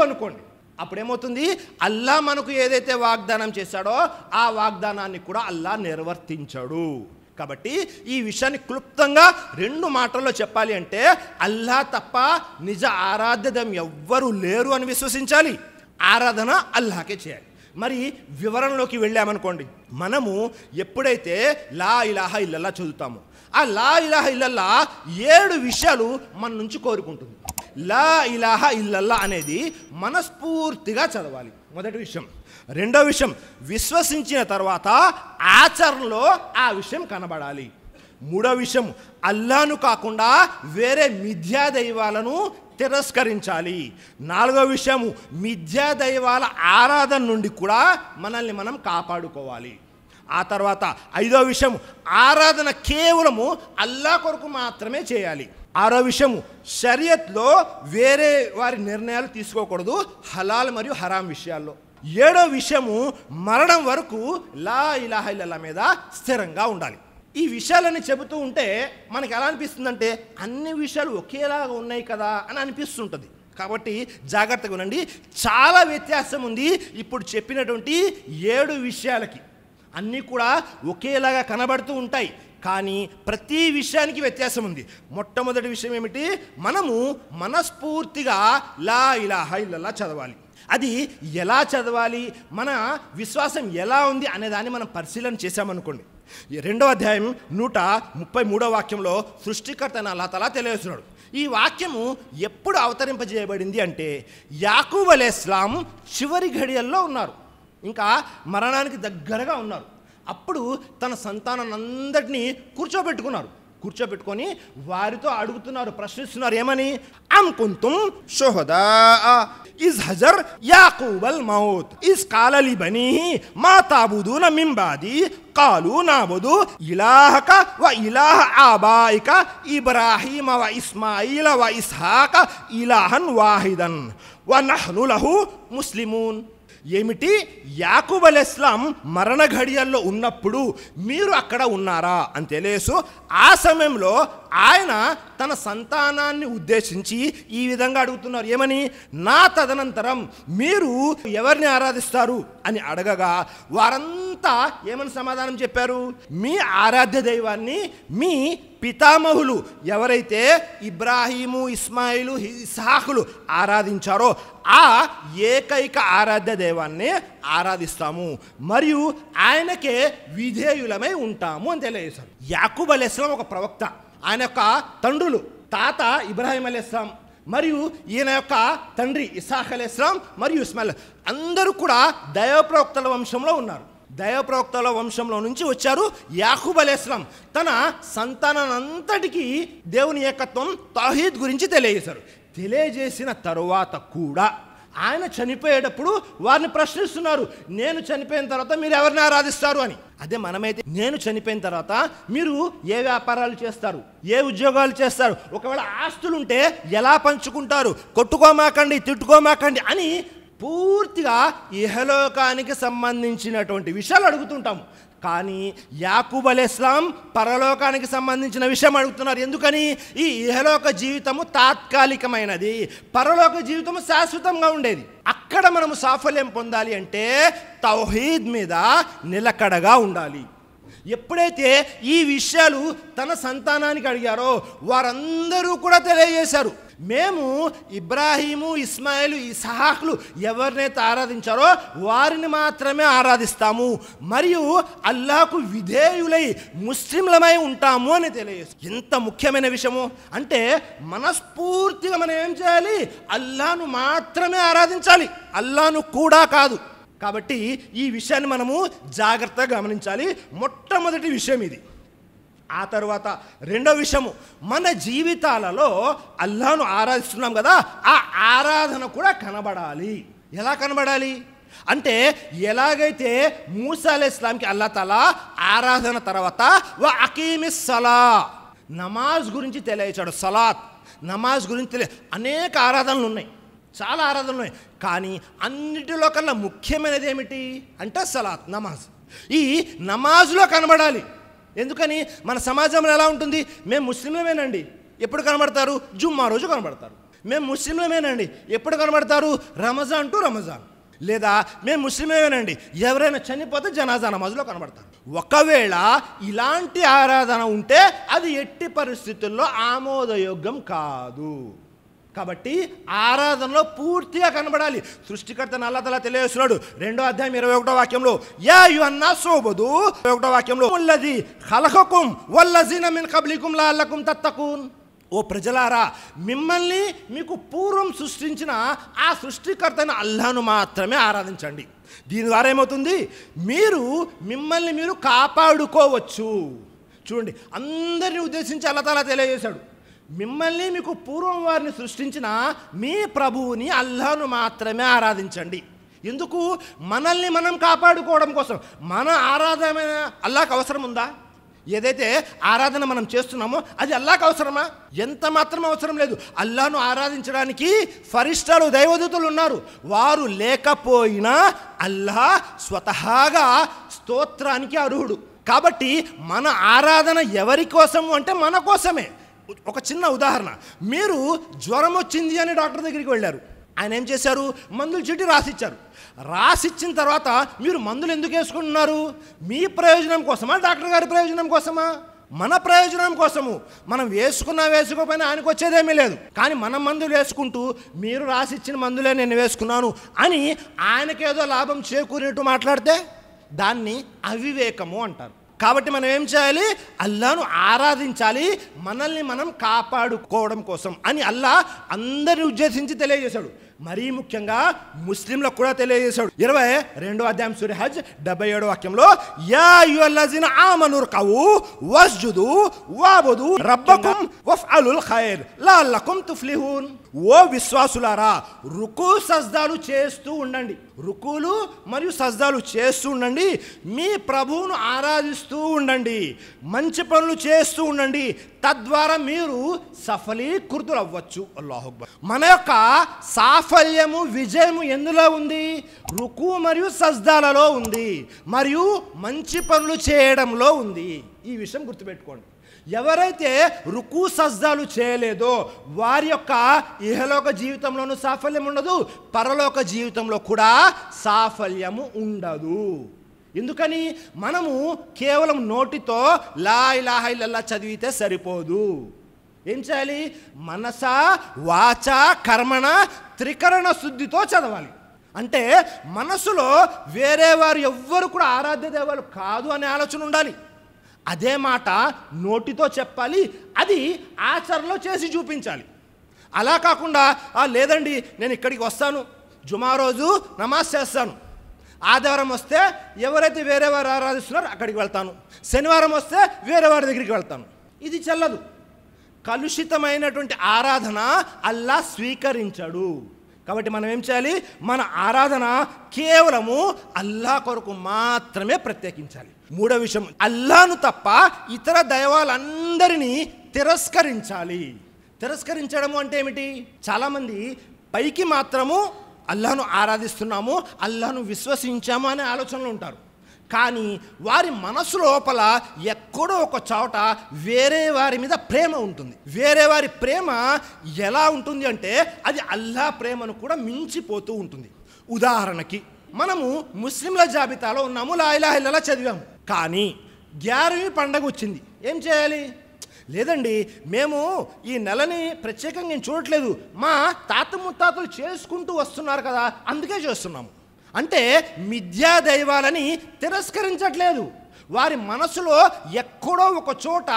B: అనుకోండి, అప్పుడేమవుతుంది, అల్లాహ్ మనకు ఏదైతే వాగ్దానం చేశాడో ఆ వాగ్దానాన్ని కూడా అల్లాహ్ నిర్వర్తించాడు. కాబట్టి ఈ విషయాన్ని క్లుప్తంగా 2 మాటల్లో చెప్పాలి అంటే అల్లా తప్ప నిజ ఆరాధ్యం ఎవ్వరూ లేరు అని విశ్వసించాలి. ఆరాధన అల్లాకే చేయాలి. మరి వివరణలోకి వెళ్ళామనుకోండి, మనము ఎప్పుడైతే లా ఇలాహా ఇల్లల్లా చదువుతామో ఆ లా ఇలాహా ఇల్లల్లా 7 విషయాలు మన నుంచి కోరుకుంటుంది. లా ఇలాహా ఇల్లల్లా అనేది మనస్ఫూర్తిగా చదవాలి, మొదటి విషయం. రెండో విషయం, విశ్వసించిన తర్వాత ఆచరణలో ఆ విషయం కనబడాలి. మూడో విషయం, అల్లాను కాకుండా వేరే మిథ్యా దైవాలను తిరస్కరించాలి. నాలుగో విషయము, మిథ్యా దైవాల ఆరాధన నుండి కూడా మనల్ని మనం కాపాడుకోవాలి. ఆ తర్వాత 5వ విషయం, ఆరాధన కేవలము అల్లా కొరకు మాత్రమే చేయాలి. 6వ విషయము, షరియత్లో వేరే వారి నిర్ణయాలు తీసుకోకూడదు హలాల్ మరియు హరాం విషయాల్లో. 7వ విషయము, మరణం వరకు లా ఇలాహా ఇల్లల్లా మీద స్థిరంగా ఉండాలి. ఈ విషయాలని చెబుతూ ఉంటే మనకి ఎలా అనిపిస్తుందంటే అన్ని విషయాలు ఒకేలాగా ఉన్నాయి కదా అని అనిపిస్తుంటుంది. కాబట్టి జాగ్రత్తగా ఉండండి, చాలా వ్యత్యాసం ఉంది ఇప్పుడు చెప్పినటువంటి 7 విషయాలకి. అన్నీ కూడా ఒకేలాగా కనబడుతూ ఉంటాయి, కానీ ప్రతి విషయానికి వ్యత్యాసం ఉంది. మొట్టమొదటి విషయం ఏమిటి? మనము మనస్ఫూర్తిగా లా ఇలాహా ఇల్లల్లా చదవాలి. అది ఎలా చదవాలి, మన విశ్వాసం ఎలా ఉంది అనేదాన్ని మనం పరిశీలన చేశామనుకోండి. 2వ అధ్యాయం 133వ వాక్యంలో సృష్టికర్త అయిన అల్లాహ్ తఆలా తెలియజేస్తున్నాడు. ఈ వాక్యము ఎప్పుడు అవతరింపజేయబడింది అంటే యాకూబ్ అలైహిస్సలాం చివరి ఘడియల్లో ఉన్నారు, ఇంకా మరణానికి దగ్గరగా ఉన్నారు. అప్పుడు తన సంతానాన్నందరినీ కూర్చోబెట్టుకొని వారితో అడుగుతున్నారు, ప్రశ్నిస్తున్నారు. ఏమని? అమ్ కుంతుం షుహదా ఇజ్ హజర్ యాకూబల్ మౌత్ ఇజ్ కాల లి బనీహి మా తాబుదూన మిన్ బాది కాలు నాబుదు ఇలాహక వ ఇలాహ ఆబాయిక ఇబ్రాహీమ వ ఇస్మాయిల వ ఇస్హాక ఇలాహన్ వాహిదన్ వ నహ్ను లహు ముస్లిమూన్. ఏమిటి? యాకూబ్ అలైహిస్సలాం మరణ ఘడియల్లో ఉన్నప్పుడు మీరు అక్కడ ఉన్నారా అని తెలియసు. ఆ సమయంలో ఆయన తన సంతానాన్ని ఉద్దేశించి ఈ విధంగా అడుగుతున్నారు. ఏమని? నా తదనంతరం మీరు ఎవరిని ఆరాధిస్తారు అని అడగగా వారంతా ఏమని సమాధానం చెప్పారు? మీ ఆరాధ్య దైవాన్ని మీ పితామహులు ఎవరైతే ఇబ్రాహీము, ఇస్మాయిలు, ఇస్హాకులు ఆరాధించారో ఆ ఏకైక ఆరాధ్య దైవాన్ని ఆరాధిస్తాము మరియు ఆయనకే విధేయులమై ఉంటాము అని తెలియజేశారు. యాకూబ్ అలైహిస్సలాం ఒక ప్రవక్త. ఆయన యొక్క తండ్రులు తాత ఇబ్రాహీం అలైహిస్సలాం మరియు ఈయన యొక్క తండ్రి ఇస్హాక్ అలైహిస్సలాం మరియు ఇస్మాయిల్ అందరూ కూడా దైవ ప్రవక్తల వంశంలో ఉన్నారు. దైవ ప్రవక్తల వంశంలో నుంచి వచ్చారు. యాకూబ్ అలైహిస్సలాం తన సంతానానంతటికీ దేవుని ఏకత్వం తౌహీద్ గురించి తెలియజేశారు. తెలియజేసిన తరువాత కూడా ఆయన చనిపోయేటప్పుడు వారిని ప్రశ్నిస్తున్నారు, నేను చనిపోయిన తర్వాత మీరు ఎవరిని ఆరాధిస్తారు అని. అదే మనమైతే నేను చనిపోయిన తర్వాత మీరు ఏ వ్యాపారాలు చేస్తారు, ఏ ఉద్యోగాలు చేస్తారు, ఒకవేళ ఆస్తులుంటే ఎలా పంచుకుంటారు, కొట్టుకోమాకండి, తిట్టుకోమాకండి అని పూర్తిగా ఇహలోకానికి సంబంధించినటువంటి విషయాలు అడుగుతుంటాము. కానీ యాకూబ్ అలైహిస్సలాం పరలోకానికి సంబంధించిన విషయం అడుగుతున్నారు. ఎందుకని? ఈ ఇహలోక జీవితము తాత్కాలికమైనది, పరలోక జీవితము శాశ్వతంగా ఉండేది. అక్కడ మనము సాఫల్యం పొందాలి అంటే తౌహీద్ మీద నిలకడగా ఉండాలి. ఎప్పుడైతే ఈ విషయాలు తన సంతానానికి అడిగారో వారందరూ కూడా తెలియజేశారు, మేము ఇబ్రాహీము, ఇస్మాయిలు, ఇస్హాకులు ఎవరినైతే ఆరాధించారో వారిని మాత్రమే ఆరాధిస్తాము మరియు అల్లాహకు విధేయులై ముస్లింలమై ఉంటాము అని తెలియజేస్తారు. ఎంత ముఖ్యమైన విషయము అంటే మనస్ఫూర్తిగా మనం ఏం చేయాలి? అల్లాహను మాత్రమే ఆరాధించాలి, అల్లాహను కూడా కాదు. కాబట్టి ఈ విషయాన్ని మనము జాగ్రత్తగా గమనించాలి. మొట్టమొదటి విషయం ఇది. ఆ తర్వాత రెండో విషయము, మన జీవితాలలో అల్లాహ్ను ఆరాధిస్తున్నాం కదా, ఆ ఆరాధన కూడా కనబడాలి. ఎలా కనబడాలి అంటే ఎలాగైతే మూసా అలైహిస్సలాంకి అల్లాహ్ తఆలా ఆరాధన తర్వాత వ అకీమిస్ సలా నమాజ్ గురించి తెలియచాడు. సలాత్ నమాజ్ గురించి అనేక ఆరాధనలు ఉన్నాయి, చాలా ఆరాధనలు ఉన్నాయి. కానీ అన్నిటిలో కన్నా ముఖ్యమైనది ఏమిటి అంటే సలాత్, నమాజ్. ఈ నమాజ్లో కనబడాలి. ఎందుకని? మన సమాజంలో ఎలా ఉంటుంది? మేము ముస్లింలమేనండి, ఎప్పుడు కనబడతారు? జుమ్మా రోజు కనబడతారు. మేము ముస్లింలమేనండి, ఎప్పుడు కనబడతారు? రమజాన్ టు రమజాన్.
C: లేదా మేము ముస్లిమేనండి, ఎవరైనా చనిపోతే జనాజా నమాజ్లో కనబడతారు. ఒకవేళ ఇలాంటి ఆరాధన ఉంటే అది ఎట్టి పరిస్థితుల్లో ఆమోదయోగ్యం కాదు. కాబట్టి ఆరాధనలో పూర్తిగా కనబడాలి. సృష్టికర్తను అల్లాహ్ తఆలా తెలియజేస్తున్నాడు 2వ అధ్యాయం 21వ వాక్యంలో, యా అయ్యుహన్నాస్ ఉబుదు, 21వ వాక్యంలో, వల్లజీ ఖలఖకుం వల్లజీన మిన్ ఖబ్లికుం లఅల్లకుం తత్తఖూన్. ఓ ప్రజలారా, మిమ్మల్ని మీకు పూర్వం సృష్టించిన ఆ సృష్టికర్తైన అల్లాహ్ను మాత్రమే ఆరాధించండి. దీని ద్వారా ఏమవుతుంది, మిమ్మల్ని మీరు కాపాడుకోవచ్చు. చూడండి, అందరిని ఉద్దేశించి అల్లాహ్ తఆలా తెలియజేశాడు, మిమ్మల్ని మీకు పూర్వం వారిని సృష్టించిన మీ ప్రభువుని అల్లాహ్ను మాత్రమే ఆరాధించండి. ఎందుకు? మనల్ని మనం కాపాడుకోవడం కోసం. మన ఆరాధన అల్లాహ్కి అవసరం ఉందా? ఏదైతే ఆరాధన మనం చేస్తున్నామో అది అల్లాహ్కి అవసరమా? ఎంత మాత్రం అవసరం లేదు. అల్లాహ్ను ఆరాధించడానికి ఫరిష్టాలు, దైవదూతలు ఉన్నారు. వారు లేకపోయినా అల్లాహ్ స్వతహాగా స్తోత్రానికి అర్హుడు. కాబట్టి మన ఆరాధన ఎవరి కోసము అంటే మన కోసమే. ఒక చిన్న ఉదాహరణ, మీరు జ్వరం వచ్చింది అని డాక్టర్ దగ్గరికి వెళ్ళారు. ఆయన ఏం చేశారు? మందులు చీటి రాసిచ్చారు. రాసిచ్చిన తర్వాత మీరు మందులు ఎందుకు వేసుకుంటున్నారు? మీ ప్రయోజనం కోసమా, డాక్టర్ గారి ప్రయోజనం కోసమా? మన ప్రయోజనం కోసము. మనం వేసుకోకపోయినా ఆయనకు వచ్చేదేమీ లేదు. కానీ మనం మందులు వేసుకుంటూ మీరు రాసిచ్చిన మందులే నేను వేసుకున్నాను అని ఆయనకేదో లాభం చేకూరినట్టు మాట్లాడితే దాన్ని అవివేకము అంటారు. కాబట్టి మనం ఏం చేయాలి? అల్లాహ్ను ఆరాధించాలి, మనల్ని మనం కాపాడుకోవడం కోసం అని అల్లాహ్ అందరిని ఉద్దేశించి తెలియజేశాడు. మరీ ముఖ్యంగా ముస్లింలకు కూడా తెలియజేశాడు. 22వ అధ్యాయం సూరా హజ్ 77వ వాక్యంలో, యా అయ్యుహల్లజీన ఆమను రుకూ వస్జుదు వఅబుదు రబ్బకుం వఫ్అలుల్ ఖైర్ లఅల్లకుం తుఫ్లిహూన్. ఓ విశ్వాసులారా, రుకు సజ్దాలు చేస్తూ ఉండండి, రుకులు మరియు సజ్దాలు చేస్తూ ఉండండి, మీ ప్రభువును ఆరాధిస్తూ ఉండండి, మంచి పనులు చేస్తూ ఉండండి, తద్వారా మీరు సఫలీకృతులు అవ్వచ్చు. అల్లాహు అక్బర్. మన యొక్క సాఫల్యము, విజయము ఎందులో ఉంది? రుకు మరియు సజ్దాలలో ఉంది, మరియు మంచి పనులు చేయడంలో ఉంది. ఈ విషయం గుర్తుపెట్టుకోండి. ఎవరైతే రుకు సజ్దాలు చేయలేదో వారి యొక్క ఇహలోక జీవితంలోనూ సాఫల్యం ఉండదు, పరలోక జీవితంలో కూడా సాఫల్యము ఉండదు. ఎందుకని? మనము కేవలం నోటితో లా ఇలాహ ఇల్లల్లాహ్ చదివితే సరిపోదు. ఏం చేయాలి? మనస, వాచ, కర్మణ త్రికరణ శుద్ధితో చదవాలి. అంటే మనసులో వేరే వారు ఎవ్వరు కూడా ఆరాధ్య దేవాలు కాదు అనే ఆలోచన ఉండాలి. అదే మాట నోటితో చెప్పాలి, అది ఆచరణలో చేసి చూపించాలి. అలా కాకుండా లేదండి నేను ఇక్కడికి వస్తాను, జుమా రోజు నమాజ్ చేస్తాను, ఆదివారం వస్తే ఎవరైతే వేరే వారు ఆరాధిస్తున్నారో అక్కడికి వెళ్తాను, శనివారం వస్తే వేరే వారి దగ్గరికి వెళ్తాను, ఇది చెల్లదు. కలుషితమైనటువంటి ఆరాధన అల్లాహ్ స్వీకరించడు. కాబట్టి మనం ఏం చేయాలి? మన ఆరాధన కేవలము అల్లాహ్ కొరకు మాత్రమే ప్రత్యేకించాలి. మూడో విషయం, అల్లాహ్ను తప్ప ఇతర దైవాలందరినీ తిరస్కరించాలి. తిరస్కరించడము అంటే ఏమిటి? చాలామంది పైకి మాత్రము అల్లాహ్ను ఆరాధిస్తున్నాము, అల్లాహ్ను విశ్వసించాము అనే ఆలోచనలు ఉంటారు. కానీ వారి మనసు లోపల ఎక్కడో ఒక చోట వేరే వారి మీద ప్రేమ ఉంటుంది. వేరే వారి ప్రేమ ఎలా ఉంటుంది అంటే అది అల్లాహ్ ప్రేమను కూడా మించిపోతూ ఉంటుంది. ఉదాహరణకి మనము ముస్లింల జాబితాలో ఉన్నాము, లా ఇలాహ ఇల్లల్లాహ్ చదివాము, కానీ 11వ పండగ వచ్చింది, ఏం చేయాలి? లేదండి మేము ఈ నెలని ప్రత్యేకంగా నేను చూడట్లేదు, మా తాత ముత్తాతలు చేసుకుంటూ వస్తున్నారు కదా అందుకే చేస్తున్నాము. అంటే మిథ్యా దైవాలని తిరస్కరించట్లేదు, వారి మనసులో ఎక్కడో ఒక చోట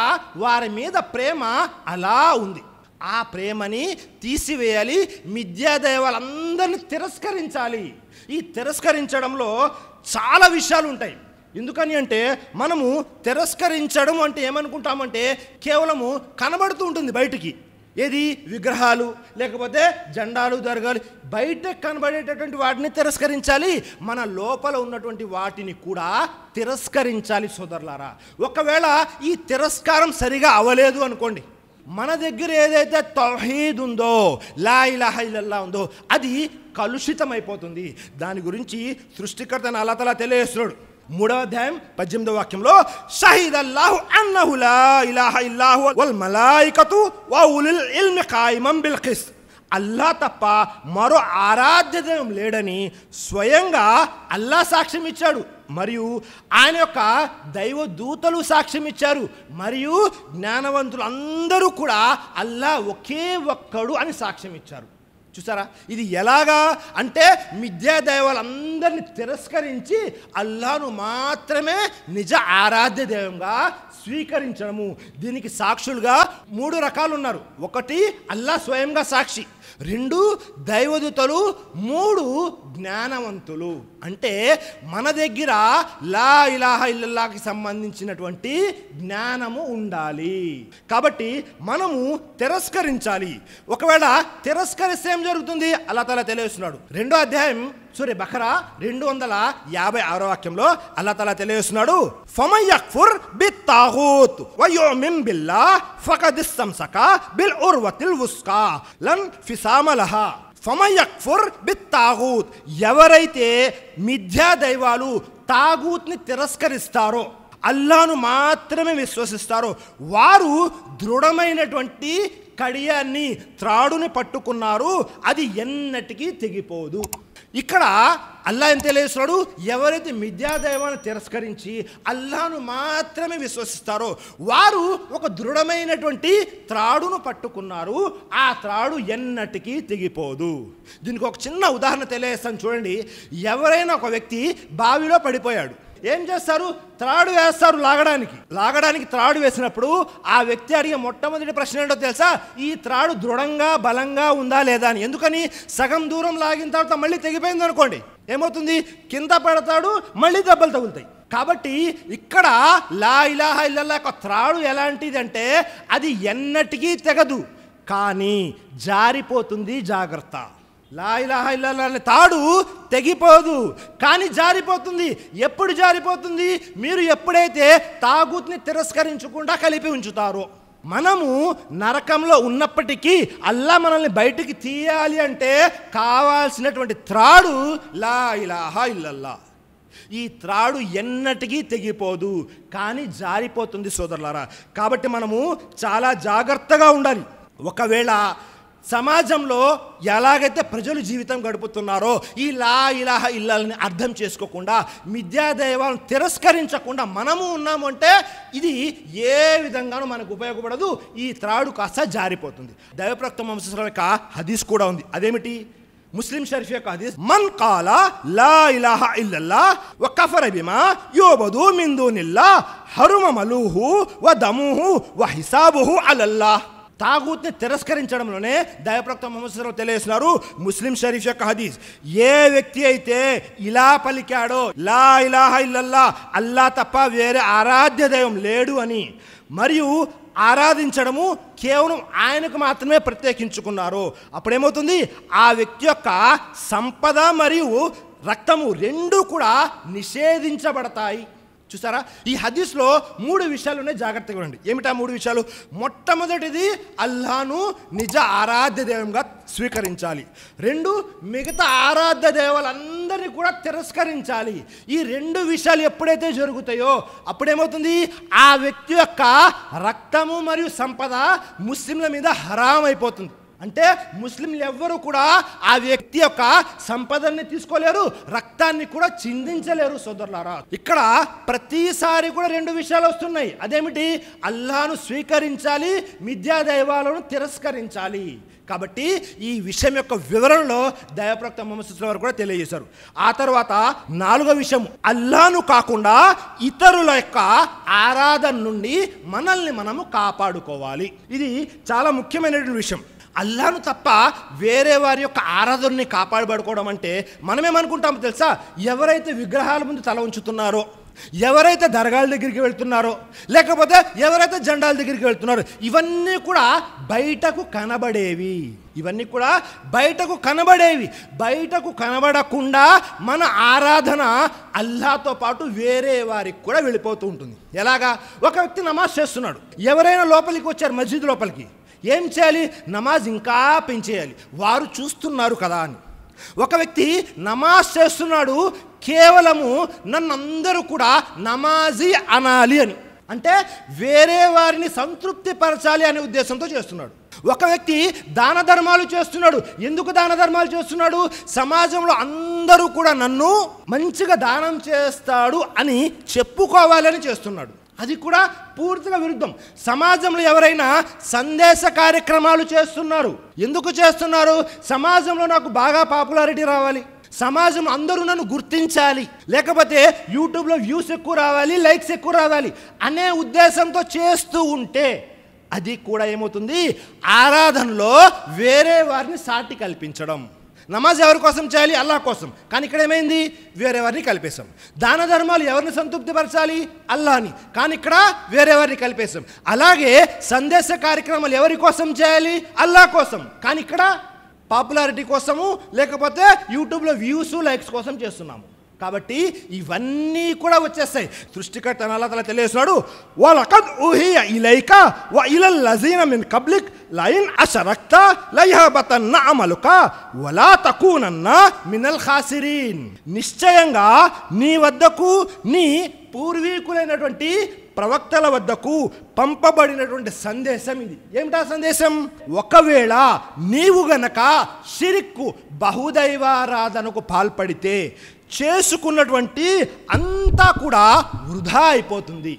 C: వారి మీద ప్రేమ అలా ఉంది. ఆ ప్రేమని తీసివేయాలి, మిథ్యా దైవాలందరినీ తిరస్కరించాలి. ఈ తిరస్కరించడంలో చాలా విషయాలు ఉంటాయి. ఎందుకని అంటే మనము తిరస్కరించడం అంటే ఏమనుకుంటామంటే కేవలము కనబడుతూ ఉంటుంది బయటికి, ఏది? విగ్రహాలు, లేకపోతే జెండాలు, దర్గాలు, బయట కనబడేటటువంటి వాటిని తిరస్కరించాలి, మన లోపల ఉన్నటువంటి వాటిని కూడా తిరస్కరించాలి. సోదరులారా, ఒకవేళ ఈ తిరస్కారం సరిగా అవ్వలేదు అనుకోండి, మన దగ్గర ఏదైతే తౌహీద్ ఉందో, లా ఇలాహ ఇల్లల్లాహ్ ఉందో అది కలుషితమైపోతుంది. దాని గురించి సృష్టికర్త అల్లాహ్ తఆలా తెలియజేస్తున్నాడు. 3వ అధ్యాయం 18వ వాక్యంలో, షహీదల్లాహు అన్నహు లా ఇలాహ ఇల్లాహు వల్ మలాయికతు వ ఉలుల్ ఇల్మి ఖాయిమం బిల్ ఖిస్. అల్లా తప్ప మరో ఆరాధ్య దైవం లేడని స్వయంగా అల్లా సాక్ష్యం ఇచ్చాడు. మరియు ఆయన యొక్క దైవ దూతలు సాక్ష్యం ఇచ్చారు. మరియు జ్ఞానవంతులు అందరూ కూడా అల్లా ఒకే ఒక్కడు అని సాక్ష్యం ఇచ్చారు. చూసారా, ఇది ఎలాగా అంటే మిథ్యా దైవాలందరినీ తిరస్కరించి అల్లాను మాత్రమే నిజ ఆరాధ్య దైవంగా స్వీకరించడము. దీనికి సాక్షులుగా 3 రకాలు ఉన్నారు. 1 అల్లా స్వయంగా సాక్షి, 2 దైవదూతలు, 3 జ్ఞానవంతులు. అంటే మన దగ్గర లా ఇలాహ ఇల్లల్లాహకి సంబంధించినటువంటి జ్ఞానము ఉండాలి. కాబట్టి మనము తిరస్కరించాలి. ఒకవేళ తిరస్కరిస్తే ఏం జరుగుతుంది అల్లాహ్ తాలా తెలియజేస్తున్నాడు. 2వ అధ్యాయం సూర బఖరా 256వ వాక్యంలో అల్లాహ్ తాలా తెలియజేస్తున్నాడు, ఫమన్ యక్ఫుర్ బిత్తాగూత్ వయుమిన్ బిల్లాహ్ ఫఖద్ ఇస్తమ్సక బిల్ ఉర్వతిల్ వుస్కా లన్ ఫిసామ లహా. ఫమన్ యక్ఫుర్ బిత్తాగూత్, ఎవరైతే మిథ్యా దైవాలు తాగూత్ని తిరస్కరిస్తారో, అల్లాను మాత్రమే విశ్వసిస్తారో, వారు దృఢమైనటువంటి కడియాన్ని, త్రాడుని పట్టుకున్నారు, అది ఎన్నటికీ తెగిపోదు. ఇక్కడ అల్లా ఏం తెలియజేస్తున్నాడు, ఎవరైతే మిథ్యా దైవాన్ని తిరస్కరించి అల్లాను మాత్రమే విశ్వసిస్తారో వారు ఒక దృఢమైనటువంటి త్రాడును పట్టుకున్నారు, ఆ త్రాడు ఎన్నటికీ తెగిపోదు. దీనికి ఒక చిన్న ఉదాహరణ తెలియజేస్తాను చూడండి. ఎవరైనా ఒక వ్యక్తి బావిలో పడిపోయాడు, ఏం చేస్తారు, త్రాడు వేస్తారు లాగడానికి త్రాడు వేసినప్పుడు ఆ వ్యక్తి అడిగే మొట్టమొదటి ప్రశ్న ఏంటో తెలుసా, ఈ త్రాడు దృఢంగా బలంగా ఉందా లేదా అని. ఎందుకని, సగం దూరం లాగిన తర్వాత మళ్ళీ తెగిపోయింది అనుకోండి, ఏమవుతుంది, కింద పడతాడు, మళ్ళీ దెబ్బలు తగులుతాయి. కాబట్టి ఇక్కడ లా ఇలాహ ఇల్లల్లాహ్ యొక్క త్రాడు ఎలాంటిది అంటే అది ఎన్నటికీ తెగదు, కానీ జారిపోతుంది. జాగ్రత్త, లా ఇలాహ ఇల్లల్లాహ్ తాడు తెగిపోదు, కానీ జారిపోతుంది. ఎప్పుడు జారిపోతుంది, మీరు ఎప్పుడైతే తాగుత్ని తిరస్కరించకుండా కలిపి ఉంచుతారో. మనము నరకంలో ఉన్నప్పటికీ అల్లా మనల్ని బయటికి తీయాలి అంటే కావాల్సినటువంటి త్రాడు లా ఇలాహ ఇల్లల్లాహ్. ఈ త్రాడు ఎన్నటికీ తెగిపోదు, కానీ జారిపోతుంది సోదరులారా. కాబట్టి మనము చాలా జాగ్రత్తగా ఉండాలి. ఒకవేళ సమాజంలో ఎలాగైతే ప్రజలు జీవితం గడుపుతున్నారో ఈ లా ఇలాహ ఇల్లాలని అర్థం చేసుకోకుండా, మిథ్యా దైవాలను తిరస్కరించకుండా మనము ఉన్నాము అంటే ఇది ఏ విధంగానూ మనకు ఉపయోగపడదు. ఈ త్రాడు కాస్త జారిపోతుంది. దైవప్రవక్త ముహమ్మద్ సల్లల్లాహు అలైహి వసల్లం యొక్క హదీస్ కూడా ఉంది. అదేమిటి, ముస్లిం షరీఫ్ యొక్క హదీస్, మన్ కాల లా ఇలాహ ఇల్లల్లాహ్ వ కఫర బిమా యుబదు మిన్ దూనిల్లాహ్ హరుమ మలుహు వ దముహు వ హిసాబుహు అలల్లాహ్. తాగూత్ని తిరస్కరించడంలోనే దైవప్రవక్త ముహమ్మద్ సల్లల్లాహు అలైహి వసల్లం తెలియజేస్తున్నారు. ముస్లిం షరీఫ్ యొక్క హదీస్, ఏ వ్యక్తి అయితే ఇలా పలికాడో లా ఇలాహ ఇల్లల్లాహ్, అల్లా తప్ప వేరే ఆరాధ్య దైవం లేడు అని, మరియు ఆరాధించడము కేవలం ఆయనకు మాత్రమే ప్రత్యేకించుకున్నారు, అప్పుడేమవుతుంది, ఆ వ్యక్తి యొక్క సంపద మరియు రక్తము రెండూ కూడా నిషేధించబడతాయి. చూసారా, ఈ హదీస్లో 3 విషయాలు ఉన్నాయి, జాగ్రత్తగా ఉండండి. ఏమిటా 3 విషయాలు? మొట్టమొదటిది అల్లాను నిజ ఆరాధ్య దైవంగా స్వీకరించాలి. 2 మిగతా ఆరాధ్య దైవాలందరినీ కూడా తిరస్కరించాలి. ఈ 2 విషయాలు ఎప్పుడైతే జరుగుతాయో అప్పుడేమవుతుంది, ఆ వ్యక్తి యొక్క రక్తము మరియు సంపద ముస్లింల మీద హరాం అయిపోతుంది. అంటే ముస్లింలు ఎవ్వరూ కూడా ఆ వ్యక్తి యొక్క సంపదల్ని తీసుకోలేరు, రక్తాన్ని కూడా చిందించలేరు. సోదరులారా, ఇక్కడ ప్రతిసారి కూడా 2 విషయాలు వస్తున్నాయి. అదేమిటి, అల్లాను స్వీకరించాలి, మిథ్యా దైవాలను తిరస్కరించాలి. కాబట్టి ఈ విషయం యొక్క వివరణలో దైవప్రవక్త ముహమ్మద్ సల్లల్లాహు అలైహి వసల్లం కూడా తెలియజేశారు. ఆ తర్వాత 4వ విషయం, అల్లాను కాకుండా ఇతరుల యొక్క ఆరాధన నుండి మనల్ని మనము కాపాడుకోవాలి. ఇది చాలా ముఖ్యమైనటువంటి విషయం. అల్లాను తప్ప వేరే వారి యొక్క ఆరాధనని కాపాడబడుకోవడం అంటే మనమేమనుకుంటామో తెలుసా, ఎవరైతే విగ్రహాల ముందు తల ఉంచుతున్నారో, ఎవరైతే దర్గాల దగ్గరికి వెళ్తున్నారో, లేకపోతే ఎవరైతే జెండాల దగ్గరికి వెళ్తున్నారో, ఇవన్నీ కూడా బయటకు కనబడేవి. బయటకు కనబడకుండా మన ఆరాధన అల్లాతో పాటు వేరే వారికి కూడా వెళ్ళిపోతూ ఉంటుంది. ఎలాగా, ఒక వ్యక్తి నమాజ్ చేస్తున్నాడు, ఎవరైనా లోపలికి వచ్చారు, మస్జిద్ లోపలికి, ఏం చేయాలి, నమాజ్ ఇంకా పెంచేయాలి, వారు చూస్తున్నారు కదా అని. ఒక వ్యక్తి నమాజ్ చేస్తున్నాడు, కేవలము నన్ను అందరూ కూడా నమాజీ అనాలి అని, అంటే వేరే వారిని సంతృప్తి పరచాలి అనే ఉద్దేశంతో చేస్తున్నాడు. ఒక వ్యక్తి దాన ధర్మాలు చేస్తున్నాడు. ఎందుకు దాన ధర్మాలు చేస్తున్నాడు? సమాజంలో అందరూ కూడా నన్ను మంచిగా దానం చేస్తాడు అని చెప్పుకోవాలని చేస్తున్నాడు. అది కూడా పూర్తిగా విరుద్ధం. సమాజంలో ఎవరైనా సందేశ కార్యక్రమాలు చేస్తున్నారు. ఎందుకు చేస్తున్నారు? సమాజంలో నాకు బాగా పాపులారిటీ రావాలి, సమాజంలో అందరూ నన్ను గుర్తించాలి, లేకపోతే యూట్యూబ్లో వ్యూస్ ఎక్కువ రావాలి, లైక్స్ ఎక్కువ రావాలి అనే ఉద్దేశంతో చేస్తూ ఉంటే అది కూడా ఏమవుతుంది? ఆరాధనలో వేరే వారిని సాటి కల్పించడం. నమాజ్ ఎవరి కోసం చేయాలి? అల్లాహ్ కోసం. కానీ ఇక్కడ ఏమైంది? వేరే వారిని కలిపేశాం. దాన ధర్మాలు ఎవరిని సంతృప్తిపరచాలి? అల్లాహ్ని. కానీ ఇక్కడ వేరే వారిని కలిపేశాం. అలాగే సందేశ కార్యక్రమాలు ఎవరి కోసం చేయాలి? అల్లాహ్ కోసం. కానీ ఇక్కడ పాపులారిటీ కోసము, లేకపోతే యూట్యూబ్లో వ్యూస్ లైక్స్ కోసం చేస్తున్నాము. కాబట్టి ఇవన్నీ కూడా వచ్చేస్తాయి. సృష్టికర్త అల్లాహ్ తఆలా తెలియజేస్తున్నాడు, వలకద్ ఉహియ ఇలైక వ ఇలల్ లజీన మిన్ కబ్లిక్ లైన్ అశరక్త లయహబతన్న అమలుక వలా తకూనన్న మినల్ ఖాసిరీన్. నిశ్చయంగా నీ వద్దకు నీ పూర్వీకులైనటువంటి ప్రవక్తల వద్దకు పంపబడినటువంటి సందేశం ఇది. ఏమిటా సందేశం? ఒకవేళ నీవు గనక షిర్కు బహుదైవారాధనకు పాల్పడితే చేసుకున్నటువంటి అంతా కూడా వృధా అయిపోతుంది.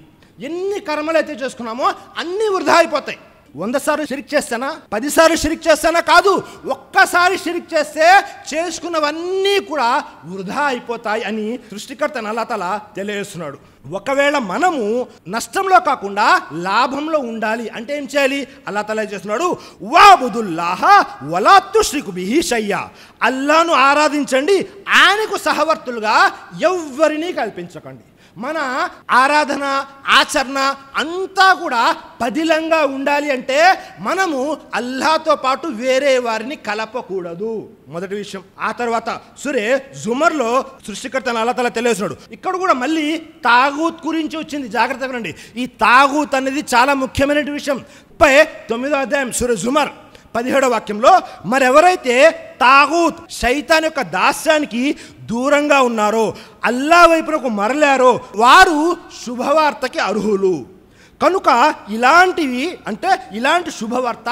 C: ఎన్ని కర్మలు అయితే చేసుకున్నామో అన్నీ వృధా అయిపోతాయి. 100 సార్లు షిర్క్ చేస్తానా, 10 సార్లు షిర్క్ చేస్తానా? కాదు, ఒక్కసారి షిర్క్ చేస్తే చేసుకున్నవన్నీ కూడా వృధా అయిపోతాయి అని సృష్టికర్త అల్లాహ్ తఆలా తెలియజేస్తున్నాడు. ఒకవేళ మనము నష్టంలో కాకుండా లాభంలో ఉండాలి అంటే ఏం చేయాలి? అల్లాహ్ తఆలా చేస్తున్నాడు, వాబుదుల్లాహ వలా తుష్రికు బిహి షయ్యా. అల్లాహ్ను ఆరాధించండి, ఆయనకు సహవర్తులుగా ఎవ్వరినీ కల్పించకండి. మన ఆరాధన ఆచరణ అంతా కూడా పదిలంగా ఉండాలి అంటే మనము అల్లాహ్తో పాటు వేరే వారిని కలపకూడదు. మొదటి విషయం. ఆ తర్వాత సూరే జుమర్లో సృష్టికర్త అల్లాహ్ తఆలా తెలియజేస్తున్నాడు. ఇక్కడ కూడా మళ్ళీ తాగూత్ గురించి వచ్చింది. జాగ్రత్తగా రండి. ఈ తాగూత్ అనేది చాలా ముఖ్యమైన విషయం. 9వ అధ్యాయం సూరే జుమర్ 17వ వాక్యంలో, మరెవరైతే తాగూత్ శైతాన్ యొక్క దాస్యానికి దూరంగా ఉన్నారో, అల్లాహ్ వైపునకు మరలారో వారు శుభవార్తకి అర్హులు. కనుక ఇలాంటివి అంటే ఇలాంటి శుభవార్త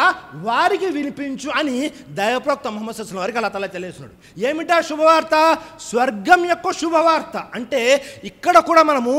C: వారికి వినిపించు అని దైవప్రవక్త ముహమ్మద్ సల్లల్లాహు అలైహి వసల్లం వారికి అల్లాహ్ తఆలా తెలియజేస్తున్నాడు. ఏమిటా శుభవార్త? స్వర్గం యొక్క శుభవార్త. అంటే ఇక్కడ కూడా మనము